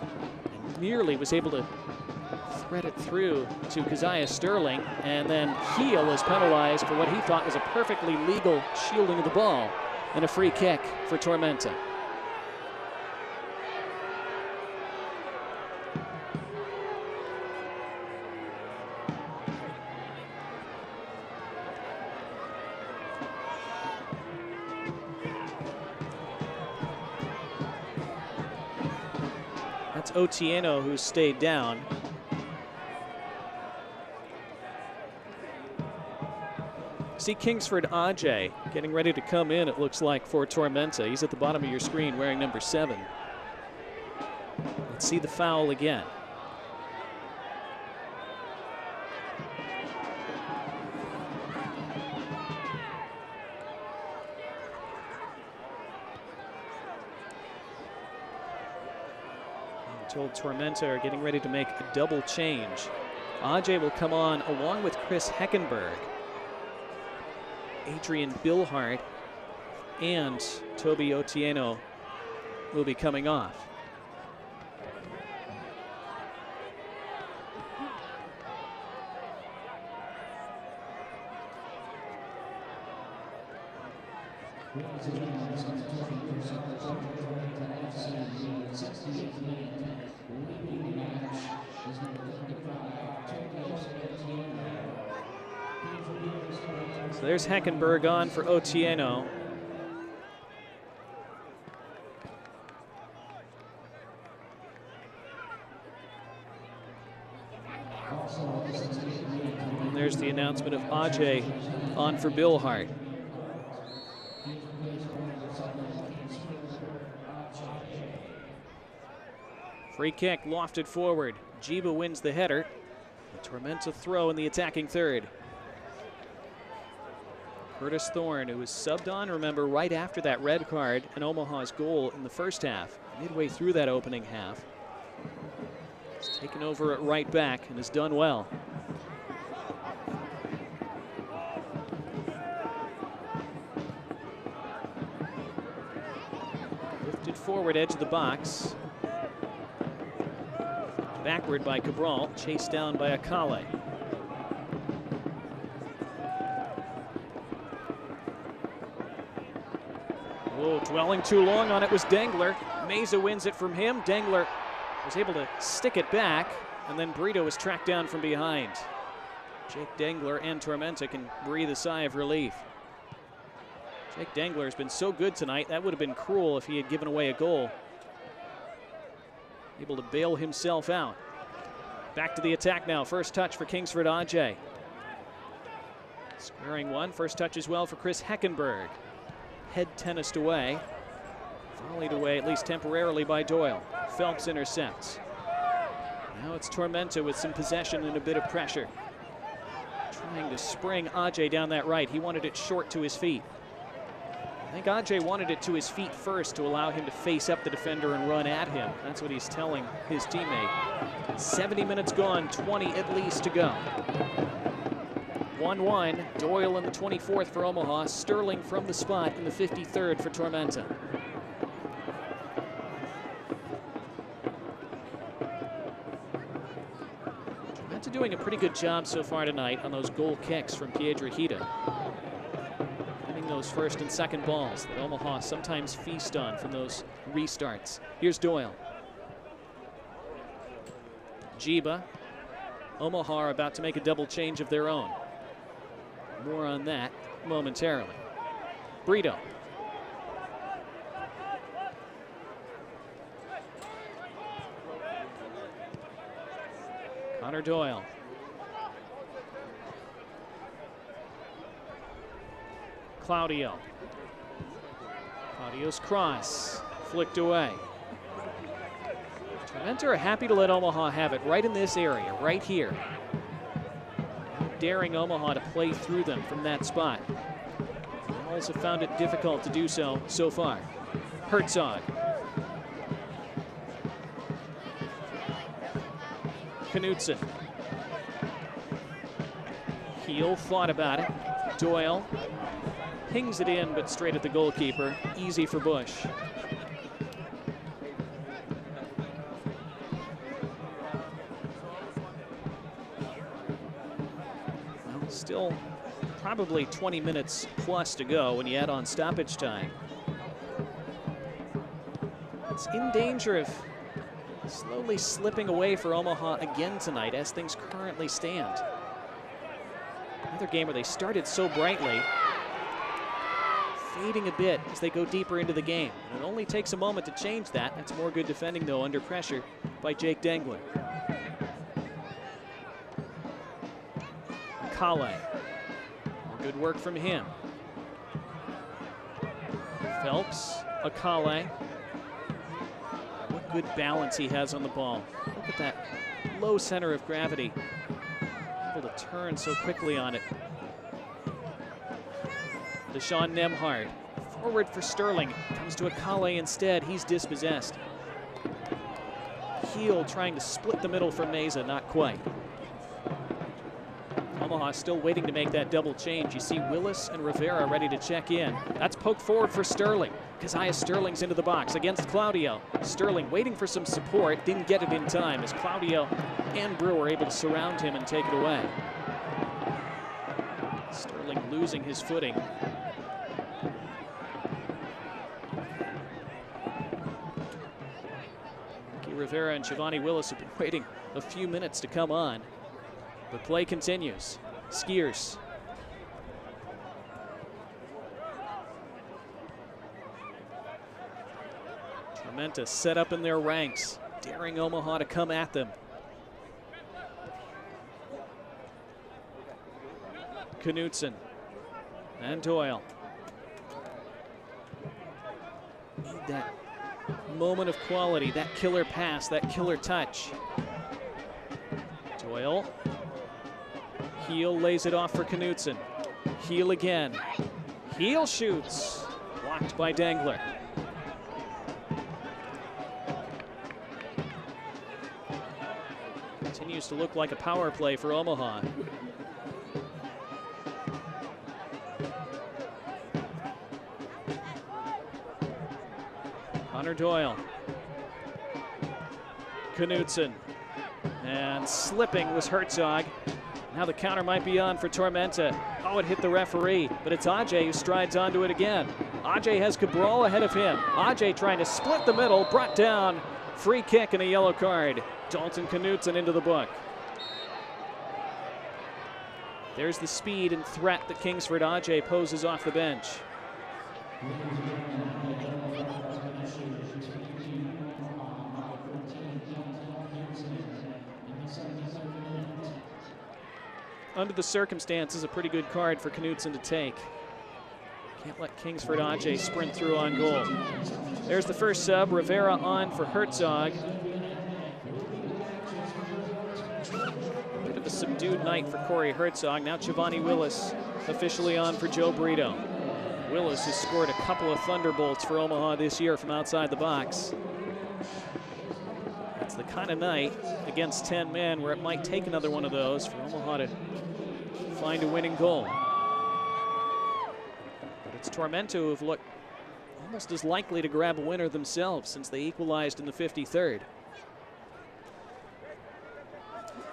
And nearly was able to thread it through to Keziah Sterling. And then Heel is penalized for what he thought was a perfectly legal shielding of the ball. And a free kick for Tormenta. That's Otieno who stayed down. See Kingsford Ajay getting ready to come in, it looks like, for Tormenta. He's at the bottom of your screen wearing number 7. Let's see the foul again. I'm told Tormenta are getting ready to make a double change. Ajay will come on along with Chris Heckenberg. Adrian Billhart and Toby Otieno will be coming off. So there's Heckenberg on for Otieno. And there's the announcement of Ajay on for Bill Hart. Free kick lofted forward. Jiba wins the header. A Tormenta throw in the attacking third. Curtis Thorne, who was subbed on, remember, right after that red card and Omaha's goal in the first half, midway through that opening half. He's taken over at right back and has done well. Lifted forward, edge of the box. Backward by Cabral, chased down by Akale. Whoa, dwelling too long on it was Dengler. Meza wins it from him. Dengler was able to stick it back, and then Brito was tracked down from behind. Jake Dengler and Tormenta can breathe a sigh of relief. Jake Dengler has been so good tonight, that would have been cruel if he had given away a goal. Able to bail himself out. Back to the attack now. First touch for Kingsford Ajay. Squaring one, first touch as well for Chris Heckenberg. Head tennised away. Volleyed away, at least temporarily, by Doyle. Phelps intercepts. Now it's Tormenta with some possession and a bit of pressure. Trying to spring Ajay down that right. He wanted it short to his feet. I think Ajay wanted it to his feet first to allow him to face up the defender and run at him. That's what he's telling his teammate. 70 minutes gone, 20 at least to go. 1-1, Doyle in the 24th for Omaha, Sterling from the spot in the 53rd for Tormenta. Tormenta doing a pretty good job so far tonight on those goal kicks from Piedrahita. Hitting those first and second balls that Omaha sometimes feast on from those restarts. Here's Doyle. Jiba. Omaha are about to make a double change of their own. More on that momentarily. Brito. Connor Doyle. Claudio. Claudio's cross. Flicked away. Tormenta are happy to let Omaha have it right in this area, right here. Daring Omaha to play through them from that spot. The Owls have found it difficult to do so far. Herzog. Knutson. Heel thought about it. Doyle pings it in, but straight at the goalkeeper. Easy for Bush. Still probably 20 minutes plus to go when you add on stoppage time. It's in danger of slowly slipping away for Omaha again tonight as things currently stand. Another game where they started so brightly, fading a bit as they go deeper into the game. And it only takes a moment to change that. That's more good defending, though, under pressure by Jake Dengler. Kale. Good work from him. Phelps, Akale. What good balance he has on the ball. Look at that low center of gravity. Able to turn so quickly on it. Deshaun Nemhard. Forward for Sterling. Comes to Akale instead. He's dispossessed. Heel trying to split the middle for Meza. Not quite. Omaha still waiting to make that double change. You see Willis and Rivera ready to check in. That's poked forward for Sterling. Keziah Sterling's into the box against Claudio. Sterling waiting for some support, didn't get it in time as Claudio and Brewer able to surround him and take it away. Sterling losing his footing. Ricky Rivera and Giovanni Willis have been waiting a few minutes to come on. The play continues. Skiers. Tormenta set up in their ranks, daring Omaha to come at them. Knutson and Doyle. Need that moment of quality, that killer pass, that killer touch. Doyle. Heel lays it off for Knutson. Heel again. Heel shoots. Blocked by Dengler. Continues to look like a power play for Omaha. Connor Doyle. Knutson. And slipping was Herzog. Now the counter might be on for Tormenta. Oh, it hit the referee, but it's Ajay who strides onto it again. Ajay has Cabral ahead of him. Ajay trying to split the middle, brought down. Free kick and a yellow card. Dalton Knutson into the book. There's the speed and threat that Kingsford Ajay poses off the bench. under the circumstances, a pretty good card for Knutson to take. Can't let Kingsford Ajay sprint through on goal. There's the first sub, Rivera on for Herzog. Bit of a subdued night for Corey Herzog. Now Giovanni Willis officially on for Joe Brito. Willis has scored a couple of thunderbolts for Omaha this year from outside the box. It's the kind of night against 10 men where it might take another one of those for Omaha to find a winning goal. But it's Tormenta who have looked almost as likely to grab a winner themselves since they equalized in the 53rd.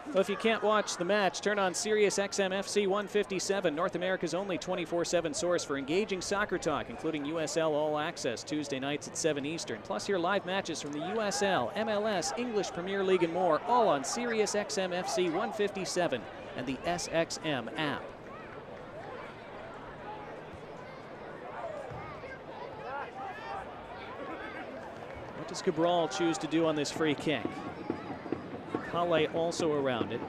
Well, if you can't watch the match, turn on Sirius XM FC 157, North America's only 24/7 source for engaging soccer talk, including USL All Access Tuesday nights at 7 Eastern. Plus, hear live matches from the USL, MLS, English Premier League, and more, all on Sirius XM FC 157 and the SXM app. What does Cabral choose to do on this free kick? Kale also around it.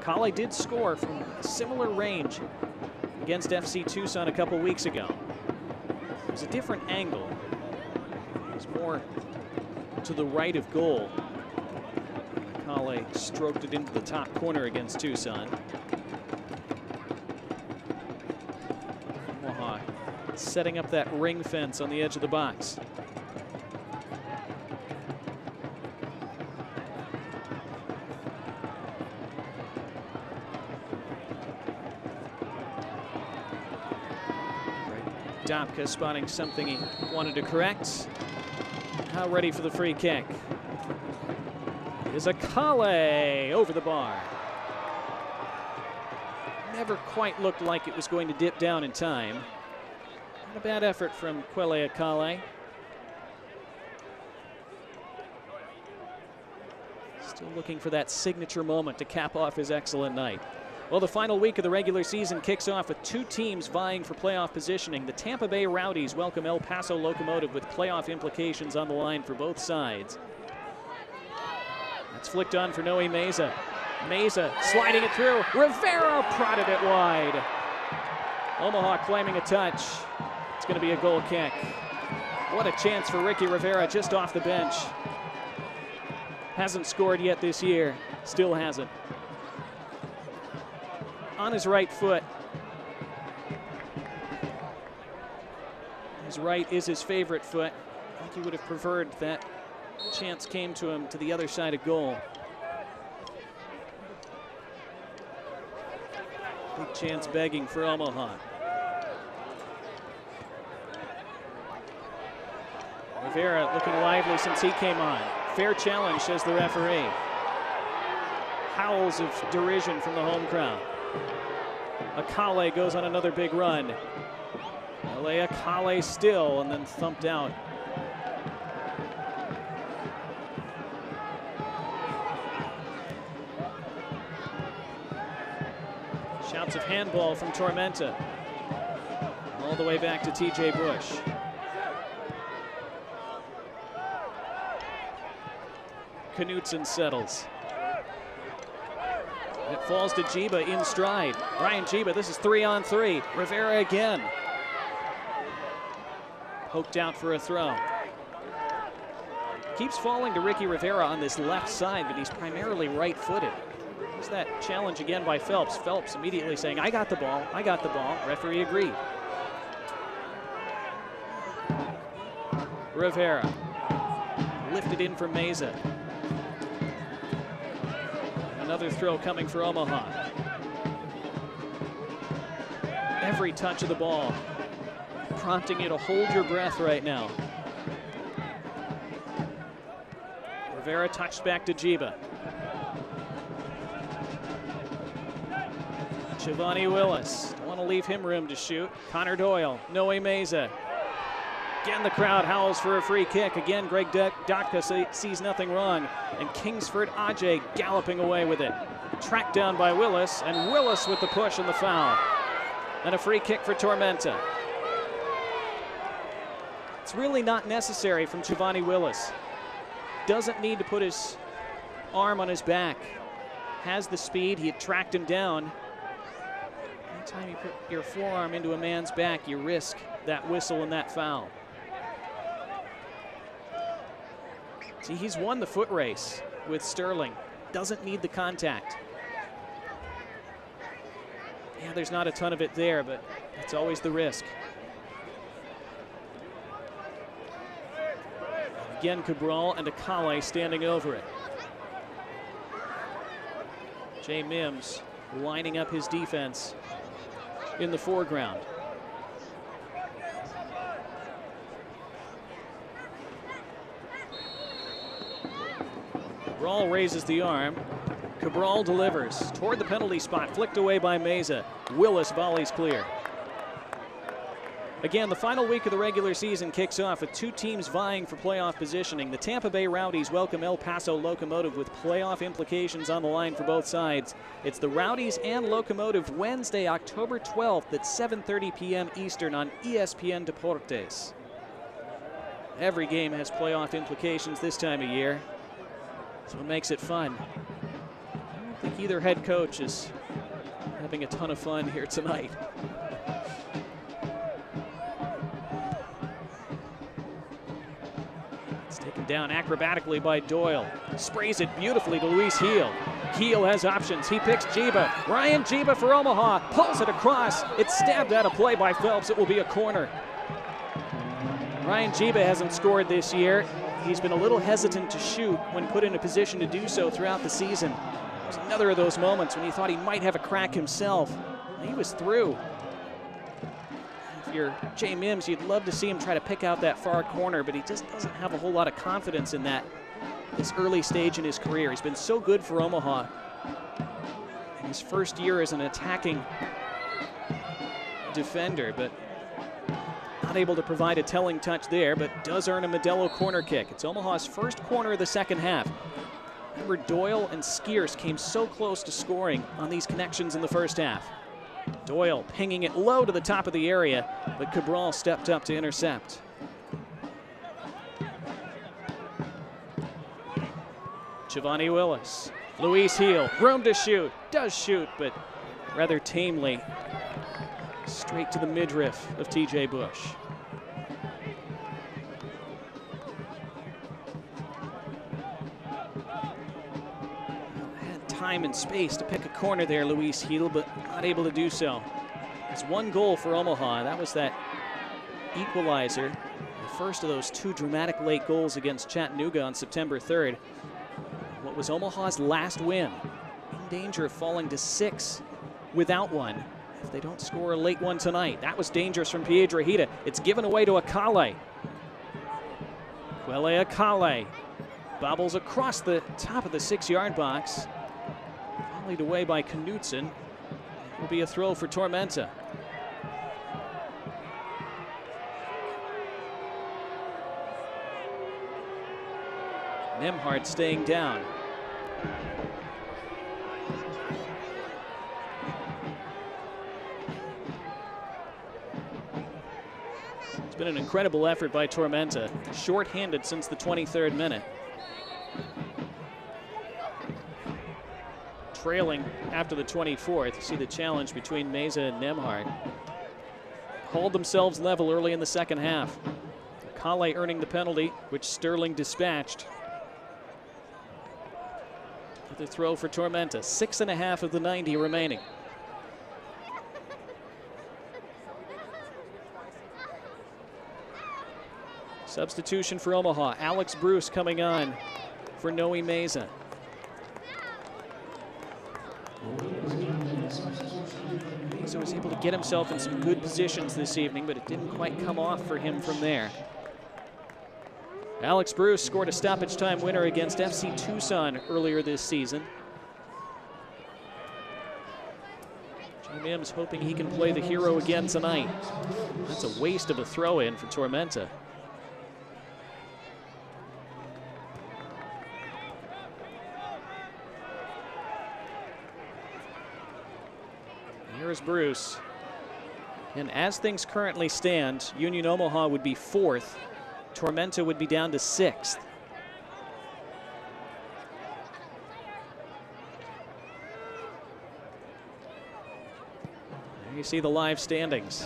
Kale did score from a similar range against FC Tucson a couple weeks ago. It was a different angle. It was more to the right of goal. Kale stroked it into the top corner against Tucson. Omaha setting up that ring fence on the edge of the box. Dopka spotting something he wanted to correct. Now ready for the free kick. Is a Kale over the bar. Never quite looked like it was going to dip down in time. Not a bad effort from Quelle Kale. Still looking for that signature moment to cap off his excellent night. Well, the final week of the regular season kicks off with two teams vying for playoff positioning. The Tampa Bay Rowdies welcome El Paso Locomotive with playoff implications on the line for both sides. That's flicked on for Noe Meza. Meza sliding it through. Rivera prodded it wide. Omaha claiming a touch. It's going to be a goal kick. What a chance for Ricky Rivera just off the bench. Hasn't scored yet this year. Still hasn't. On his right foot. His right is his favorite foot. I think he would have preferred that chance came to him to the other side of goal. Big chance begging for Omaha. Rivera looking lively since he came on. Fair challenge, says the referee. Howls of derision from the home crowd. Akale goes on another big run. L.A. Akale still, and then thumped out. Shouts of handball from Tormenta. All the way back to T.J. Bush. Knutson settles. It falls to Jiba in stride. Ryan Jiba, this is 3-on-3. Rivera again. Poked out for a throw. Keeps falling to Ricky Rivera on this left side, but he's primarily right-footed. There's that challenge again by Phelps. Phelps immediately saying, I got the ball, I got the ball. Referee agreed. Rivera. Lifted in from Meza. Another throw coming for Omaha. Every touch of the ball prompting you to hold your breath right now. Rivera touched back to Jiba. Giovanni Willis. Don't want to leave him room to shoot. Connor Doyle. Noe Meza. Again, the crowd howls for a free kick. Again, Greg Dotka sees nothing wrong. And Kingsford Ajay galloping away with it. Tracked down by Willis, and Willis with the push and the foul. And a free kick for Tormenta. It's really not necessary from Giovanni Willis. Doesn't need to put his arm on his back. has the speed. He had tracked him down. Anytime you put your forearm into a man's back, you risk that whistle and that foul. See, he's won the foot race with Sterling. Doesn't need the contact. Yeah, there's not a ton of it there, but it's always the risk. Again, Cabral and Akale standing over it. Jay Mims lining up his defense in the foreground. Cabral raises the arm. Cabral delivers toward the penalty spot, flicked away by Meza. Willis volleys clear. Again, the final week of the regular season kicks off with two teams vying for playoff positioning. The Tampa Bay Rowdies welcome El Paso Locomotive with playoff implications on the line for both sides. It's the Rowdies and Locomotive Wednesday, October 12th at 7:30 p.m. Eastern on ESPN Deportes. Every game has playoff implications this time of year, so it makes it fun. I don't think either head coach is having a ton of fun here tonight. Taken down acrobatically by Doyle. Sprays it beautifully to Luis Heel. Heel has options. He picks Jiba. Ryan Jiba for Omaha. Pulls it across. It's stabbed out of play by Phelps. It will be a corner. Ryan Jiba hasn't scored this year. He's been a little hesitant to shoot when put in a position to do so throughout the season. It was another of those moments when he thought he might have a crack himself. He was through. If you're Jay Mims, you'd love to see him try to pick out that far corner, but he just doesn't have a whole lot of confidence in that this early stage in his career. He's been so good for Omaha in his first year as an attacking defender, but not able to provide a telling touch there, but does earn a Modelo corner kick. It's Omaha's first corner of the second half. Remember, Doyle and Skeers came so close to scoring on these connections in the first half. Doyle pinging it low to the top of the area, but Cabral stepped up to intercept. Giovanni Willis, Luis Heel, room to shoot, does shoot, but rather tamely, straight to the midriff of TJ Bush. Had time and space to pick a corner there, Luis Heel, but not able to do so. It's one goal for Omaha. That was that equalizer, the first of those two dramatic late goals against Chattanooga on September 3rd. What was Omaha's last win, in danger of falling to 6 without one if they don't score a late one tonight. That was dangerous from Piedrahita. It's given away to Akale. Quelle Akale bobbles across the top of the 6-yard box. Volleyed away by Knutson. It will be a throw for Tormenta. Nemhard staying down. It's been an incredible effort by Tormenta. Short-handed since the 23rd minute. Trailing after the 24th. You see the challenge between Meza and Nemhard. Hauled themselves level early in the second half. Kale earning the penalty, which Sterling dispatched. The throw for Tormenta. 6.5 of the 90 remaining. Substitution for Omaha. Alex Bruce coming on for Noe Meza. Meza was able to get himself in some good positions this evening, but it didn't quite come off for him from there. Alex Bruce scored a stoppage time winner against FC Tucson earlier this season. Jay Mims hoping he can play the hero again tonight. That's a waste of a throw-in for Tormenta. Here's Bruce. And as things currently stand, Union Omaha would be 4th. Tormenta would be down to 6th. There you see the live standings.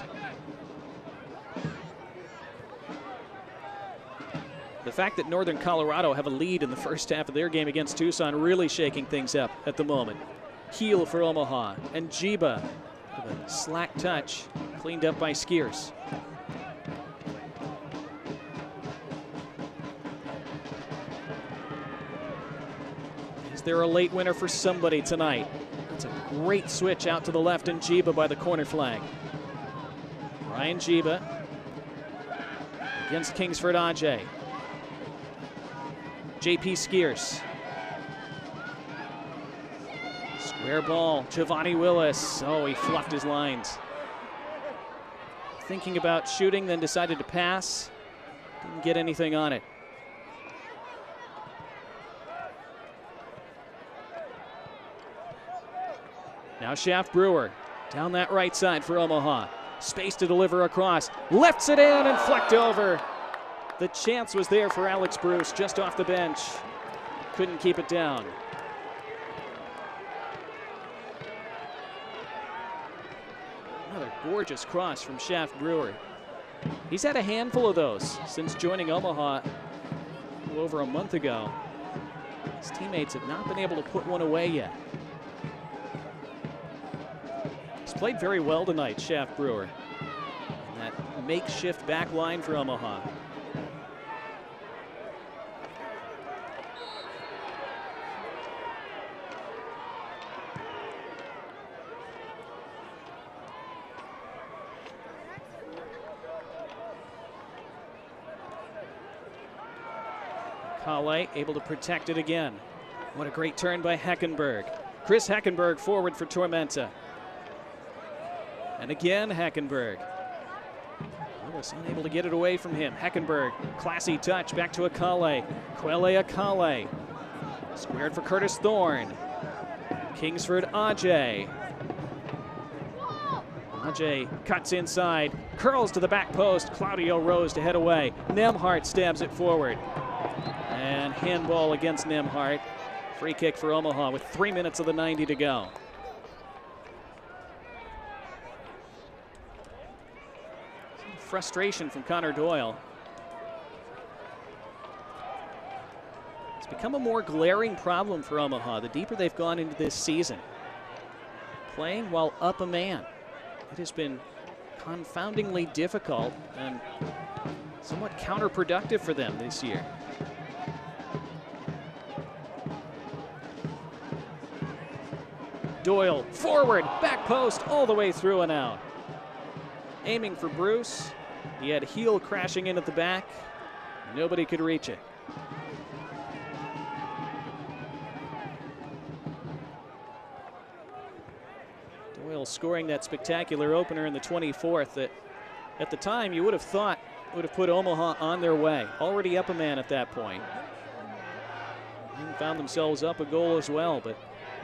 The fact that Northern Colorado have a lead in the first half of their game against Tucson really shaking things up at the moment. Heel for Omaha, and Jiba with a slack touch, cleaned up by Skiers. Is there a late winner for somebody tonight? It's a great switch out to the left, and Jiba by the corner flag. Ryan Jiba against Kingsford Ajay. JP Skiers. Square ball, Giovanni Willis. Oh, he fluffed his lines. Thinking about shooting, then decided to pass. Didn't get anything on it. Now Shaft Brewer down that right side for Omaha. Space to deliver across. Lifts it in and flecked over. The chance was there for Alex Bruce just off the bench. Couldn't keep it down. Another gorgeous cross from Shaft Brewer. He's had a handful of those since joining Omaha a little over a month ago. His teammates have not been able to put one away yet. He's played very well tonight, Shaft Brewer. And that makeshift back line for Omaha. Kale able to protect it again. What a great turn by Heckenberg. Chris Heckenberg forward for Tormenta. And again, Heckenberg. Willis unable to get it away from him. Heckenberg, classy touch, back to Akale. Quele Akale. Squared for Curtis Thorne. Kingsford Ajay. Ajay cuts inside, curls to the back post. Claudio Rose to head away. Nemhart stabs it forward. And handball against Nemhart. Free kick for Omaha with 3 minutes of the 90 to go. Some frustration from Connor Doyle. It's become a more glaring problem for Omaha the deeper they've gone into this season. Playing while up a man. It has been confoundingly difficult and somewhat counterproductive for them this year. Doyle forward, back post, all the way through and out. Aiming for Bruce. He had heel crashing in at the back. Nobody could reach it. Doyle scoring that spectacular opener in the 24th that at the time you would have thought would have put Omaha on their way. Already up a man at that point. And found themselves up a goal as well, but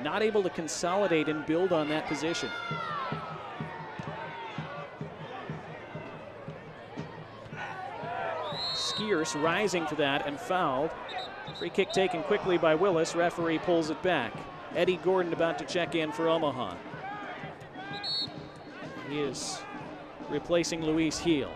not able to consolidate and build on that position. Skiers rising for that and fouled. Free kick taken quickly by Willis. Referee pulls it back. Eddie Gordon about to check in for Omaha. He is replacing Luis Heel.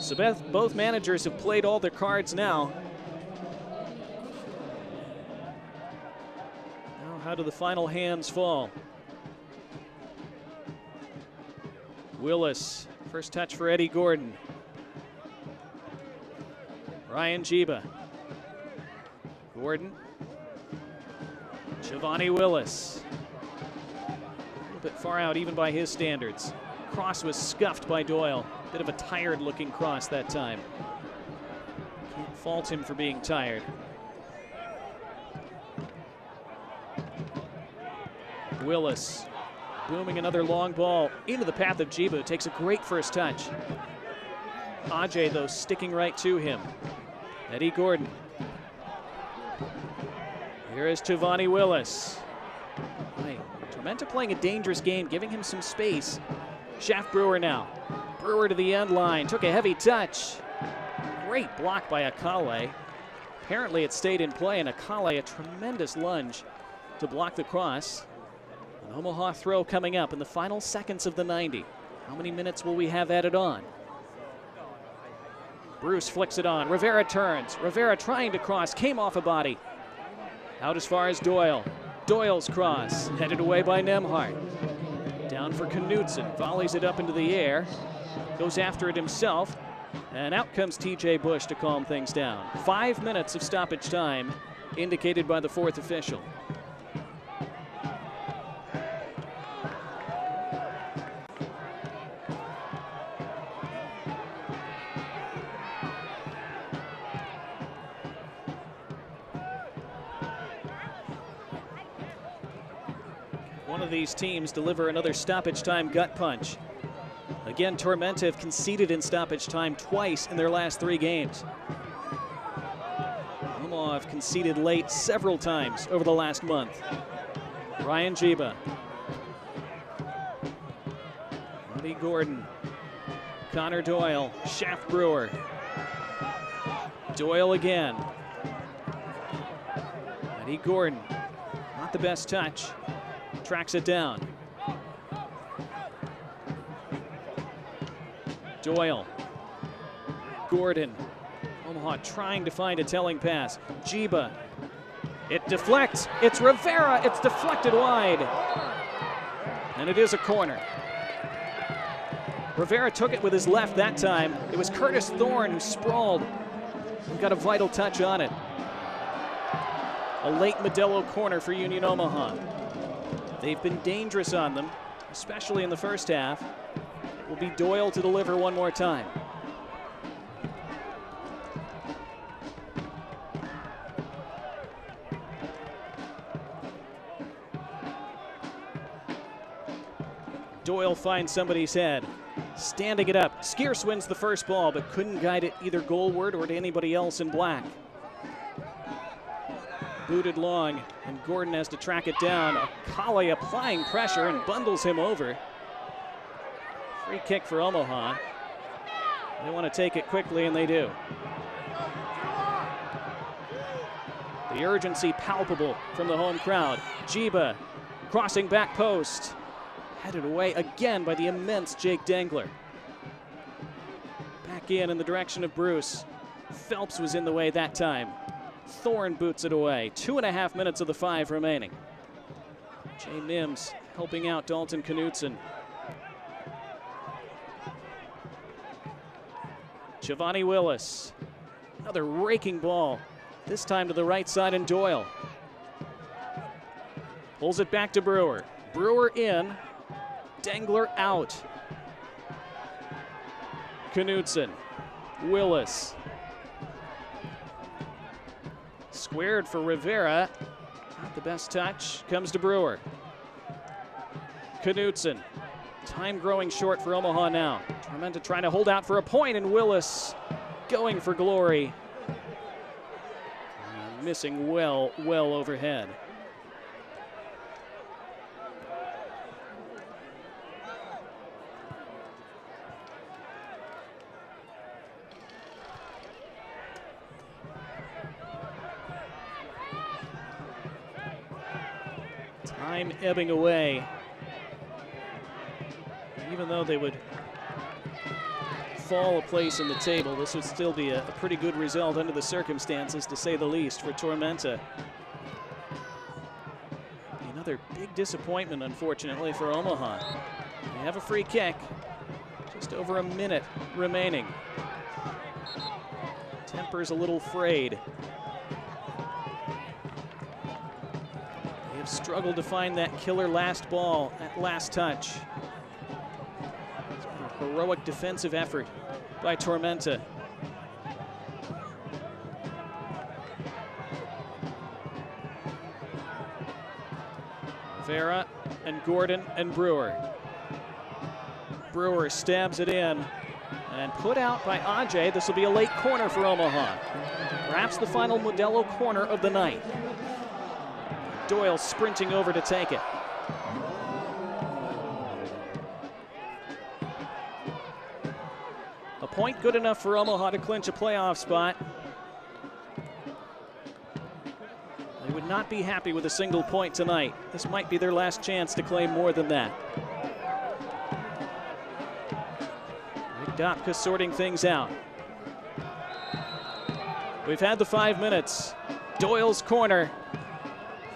So both managers have played all their cards now. Now how do the final hands fall? Willis, first touch for Eddie Gordon. Ryan Jiba. Gordon. Giovanni Willis. A little bit far out even by his standards. Cross was scuffed by Doyle. Bit of a tired looking cross that time. Can't fault him for being tired. Willis booming another long ball into the path of Jiba, who takes a great first touch. Ajay, though, sticking right to him. Eddie Gordon. Here is Giovanni Willis. Tormenta playing a dangerous game, giving him some space. Shaft Brewer now. Brewer to the end line, took a heavy touch. Great block by Akale. Apparently it stayed in play, and Akale, a tremendous lunge to block the cross. An Omaha throw coming up in the final seconds of the 90. How many minutes will we have added on? Bruce flicks it on. Rivera turns. Rivera trying to cross, came off a body. Out as far as Doyle. Doyle's cross, headed away by Nemhart. Down for Knudsen, volleys it up into the air, goes after it himself, and out comes TJ Bush to calm things down. 5 minutes of stoppage time indicated by the fourth official. One of these teams deliver another stoppage time gut punch. Again, Tormenta have conceded in stoppage time twice in their last 3 games. Omaha have conceded late several times over the last month. Ryan Jiba. Buddy Gordon. Connor Doyle. Shaft Brewer. Doyle again. Buddy Gordon. Not the best touch. Tracks it down. Doyle. Gordon. Omaha trying to find a telling pass. Jiba. It deflects. It's Rivera. It's deflected wide. And it is a corner. Rivera took it with his left that time. It was Curtis Thorne who sprawled and got a vital touch on it. A late Modelo corner for Union Omaha. They've been dangerous on them, especially in the first half. It will be Doyle to deliver one more time. Doyle finds somebody's head, standing it up. Skierce wins the first ball, but couldn't guide it either goalward or to anybody else in black. Booted long, and Gordon has to track it down. Akale applying pressure and bundles him over. Free kick for Omaha. They want to take it quickly, and they do. The urgency palpable from the home crowd. Jiba crossing back post. Headed away again by the immense Jake Dengler. Back in the direction of Bruce. Phelps was in the way that time. Thorne boots it away. 2.5 minutes of the 5 remaining. Jay Mims helping out Dalton Knudsen. Giovanni Willis. Another raking ball. This time to the right side, and Doyle pulls it back to Brewer. Brewer in. Dengler out. Knudsen. Willis. Squared for Rivera. Not the best touch. Comes to Brewer. Knudsen. Time growing short for Omaha now. Tormenta trying to hold out for a point, and Willis going for glory. Missing well overhead. Time ebbing away. Even though they would fall a place in the table, this would still be a pretty good result under the circumstances, to say the least, for Tormenta. Another big disappointment, unfortunately, for Omaha. They have a free kick. Just over a minute remaining. Temper's a little frayed. They have struggled to find that killer last ball, that last touch. Heroic defensive effort by Tormenta. Vera and Gordon and Brewer. Brewer stabs it in and put out by Ajay. This will be a late corner for Omaha. Perhaps the final Modelo corner of the night. Doyle sprinting over to take it. A point good enough for Omaha to clinch a playoff spot. They would not be happy with a single point tonight. This might be their last chance to claim more than that. Rick Dopka sorting things out. We've had the 5 minutes. Doyle's corner.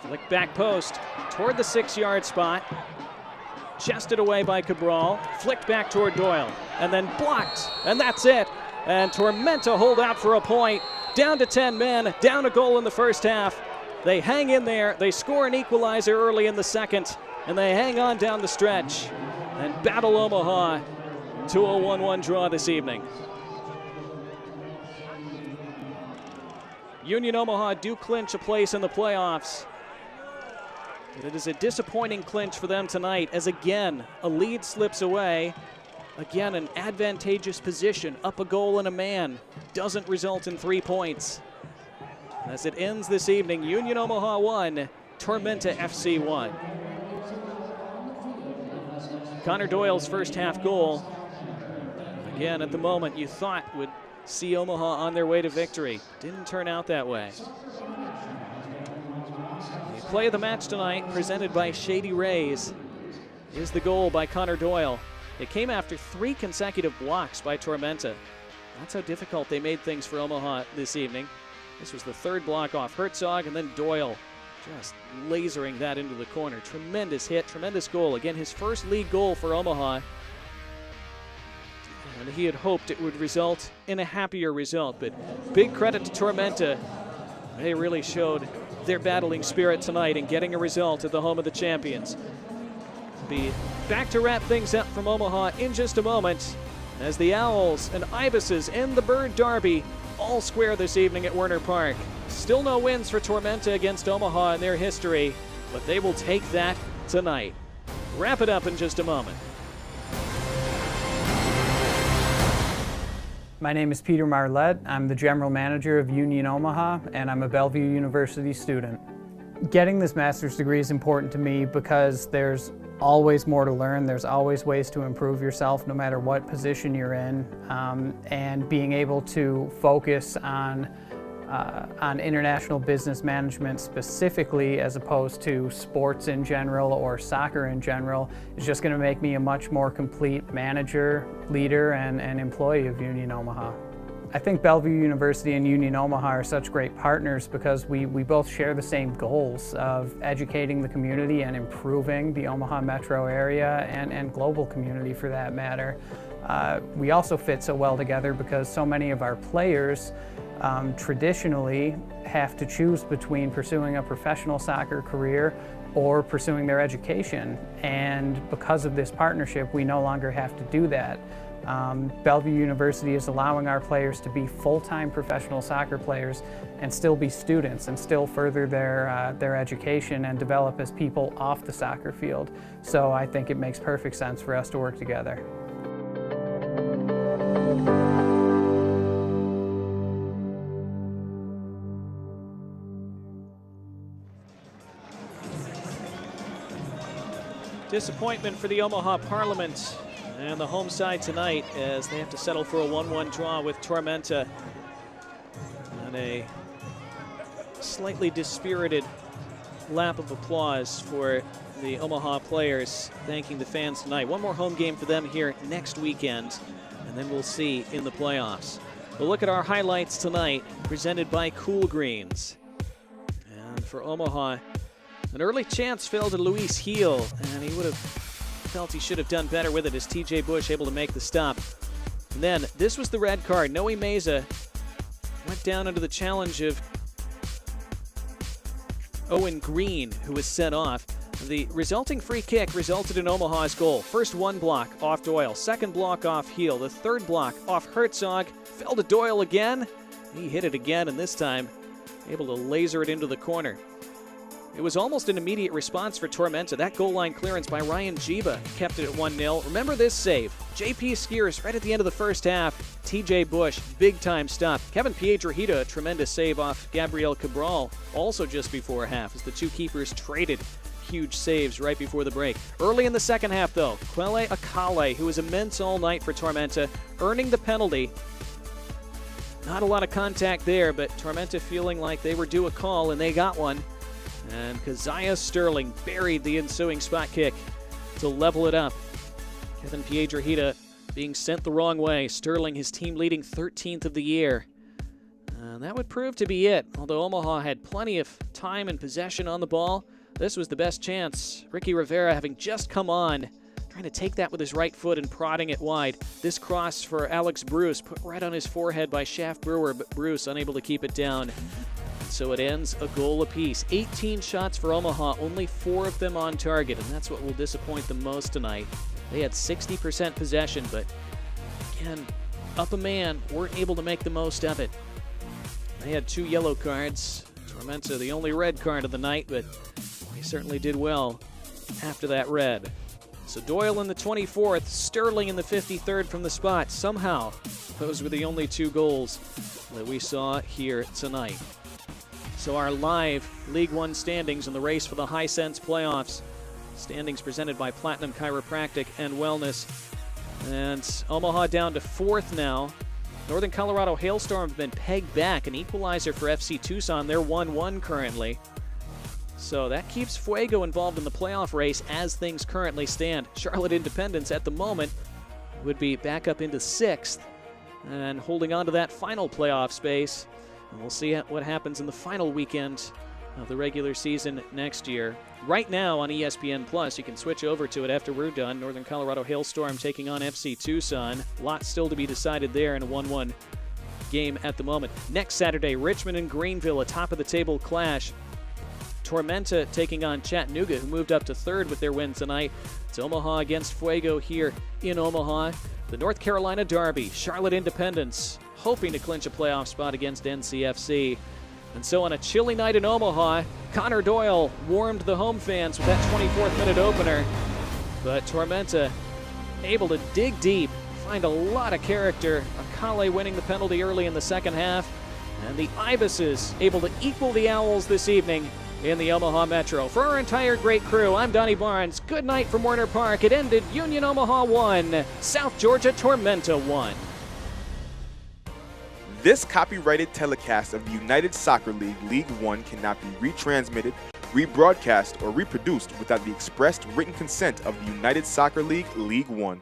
Flick back post toward the 6-yard spot. Chested away by Cabral. Flicked back toward Doyle. And then blocked. And that's it. And Tormenta hold out for a point. Down to 10 men. Down a goal in the first half. They hang in there. They score an equalizer early in the second. And they hang on down the stretch. And battle Omaha to a 1-1 draw this evening. Union Omaha do clinch a place in the playoffs. But it is a disappointing clinch for them tonight as again a lead slips away. Again an advantageous position, up a goal and a man, doesn't result in 3 points. As it ends this evening, Union Omaha 1, Tormenta FC 1. Connor Doyle's first half goal, again at the moment you thought would see Omaha on their way to victory. Didn't turn out that way. The play of the match tonight, presented by Shady Rays, is the goal by Connor Doyle. It came after 3 consecutive blocks by Tormenta. That's how difficult they made things for Omaha this evening. This was the 3rd block off Herzog, and then Doyle just lasering that into the corner. Tremendous hit, tremendous goal. Again, his first league goal for Omaha. And he had hoped it would result in a happier result, but big credit to Tormenta. They really showed their battling spirit tonight in getting a result at the home of the champions. We'll be back to wrap things up from Omaha in just a moment as the Owls and Ibises and the Bird Derby all square this evening at Werner Park. Still no wins for Tormenta against Omaha in their history, but they will take that tonight. Wrap it up in just a moment. My name is Peter Marlette. I'm the general manager of Union Omaha, and I'm a Bellevue University student. Getting this master's degree is important to me because there's always more to learn. There's always ways to improve yourself no matter what position you're in, and being able to focus on international business management specifically as opposed to sports in general or soccer in general is just going to make me a much more complete manager, leader, and employee of Union Omaha. I think Bellevue University and Union Omaha are such great partners because we both share the same goals of educating the community and improving the Omaha metro area and global community for that matter. We also fit so well together because so many of our players traditionally have to choose between pursuing a professional soccer career or pursuing their education. And because of this partnership, we no longer have to do that. Bellevue University is allowing our players to be full-time professional soccer players and still be students and still further their education and develop as people off the soccer field. So I think it makes perfect sense for us to work together. Disappointment for the Omaha Parliament and the home side tonight as they have to settle for a 1-1 draw with Tormenta. And a slightly dispirited lap of applause for the Omaha players, thanking the fans tonight. One more home game for them here next weekend, and then we'll see in the playoffs. We'll look at our highlights tonight, presented by Cool Greens. And for Omaha, an early chance fell to Luis Heel, and he would have felt he should have done better with it as TJ Bush able to make the stop. And then this was the red card. Noe Meza went down under the challenge of Owen Green, who was sent off. The resulting free kick resulted in Omaha's goal. First one block off Doyle, second block off Heel, the third block off Herzog, fell to Doyle again. He hit it again, and this time able to laser it into the corner. It was almost an immediate response for Tormenta. That goal line clearance by Ryan Jiba kept it at 1-0. Remember this save. J.P. Skiers right at the end of the first half. T.J. Bush, big-time stop. Kevin Piedrahita, a tremendous save off Gabriel Cabral, also just before half as the two keepers traded. huge saves right before the break. Early in the second half, though, Kwele Akale, who was immense all night for Tormenta, earning the penalty. Not a lot of contact there, but Tormenta feeling like they were due a call, and they got one. And Keziah Sterling buried the ensuing spot kick to level it up. Kevin Piedrahita being sent the wrong way. Sterling, his team leading 13th of the year. And that would prove to be it. Although Omaha had plenty of time and possession on the ball, this was the best chance. Ricky Rivera having just come on, trying to take that with his right foot and prodding it wide. This cross for Alex Bruce, put right on his forehead by Shaft Brewer, but Bruce unable to keep it down. So it ends a goal apiece. 18 shots for Omaha, only 4 of them on target, and that's what will disappoint them most tonight. They had 60% possession, but again, up a man, weren't able to make the most of it. They had 2 yellow cards. Tormenta, the only red card of the night, but they certainly did well after that red. So Doyle in the 24th, Sterling in the 53rd from the spot. Somehow, those were the only 2 goals that we saw here tonight. So our live League One standings in the race for the High Sense playoffs. Standings presented by Platinum Chiropractic and Wellness. And Omaha down to 4th now. Northern Colorado Hailstorm have been pegged back. An equalizer for FC Tucson. They're 1-1 currently. So that keeps Fuego involved in the playoff race as things currently stand. Charlotte Independence at the moment would be back up into 6th and holding on to that final playoff space. And we'll see what happens in the final weekend of the regular season next year. Right now on ESPN Plus, you can switch over to it after we're done. Northern Colorado Hailstorm taking on FC Tucson. Lots still to be decided there in a 1-1 game at the moment. Next Saturday, Richmond and Greenville, a top-of-the-table clash. Tormenta taking on Chattanooga, who moved up to 3rd with their win tonight. It's Omaha against Fuego here in Omaha. The North Carolina Derby, Charlotte Independence, hoping to clinch a playoff spot against NCFC. And so on a chilly night in Omaha, Connor Doyle warmed the home fans with that 24th minute opener. But Tormenta able to dig deep, find a lot of character. Akale winning the penalty early in the second half. And the Ibises able to equal the Owls this evening in the Omaha Metro. For our entire great crew, I'm Donnie Barnes. Good night from Warner Park. It ended Union Omaha 1, South Georgia Tormenta 1. This copyrighted telecast of the United Soccer League League One cannot be retransmitted, rebroadcast, or reproduced without the expressed written consent of the United Soccer League League One.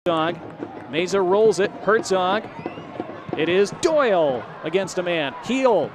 Meza rolls it. Herzog. It is Doyle against a man. Heel.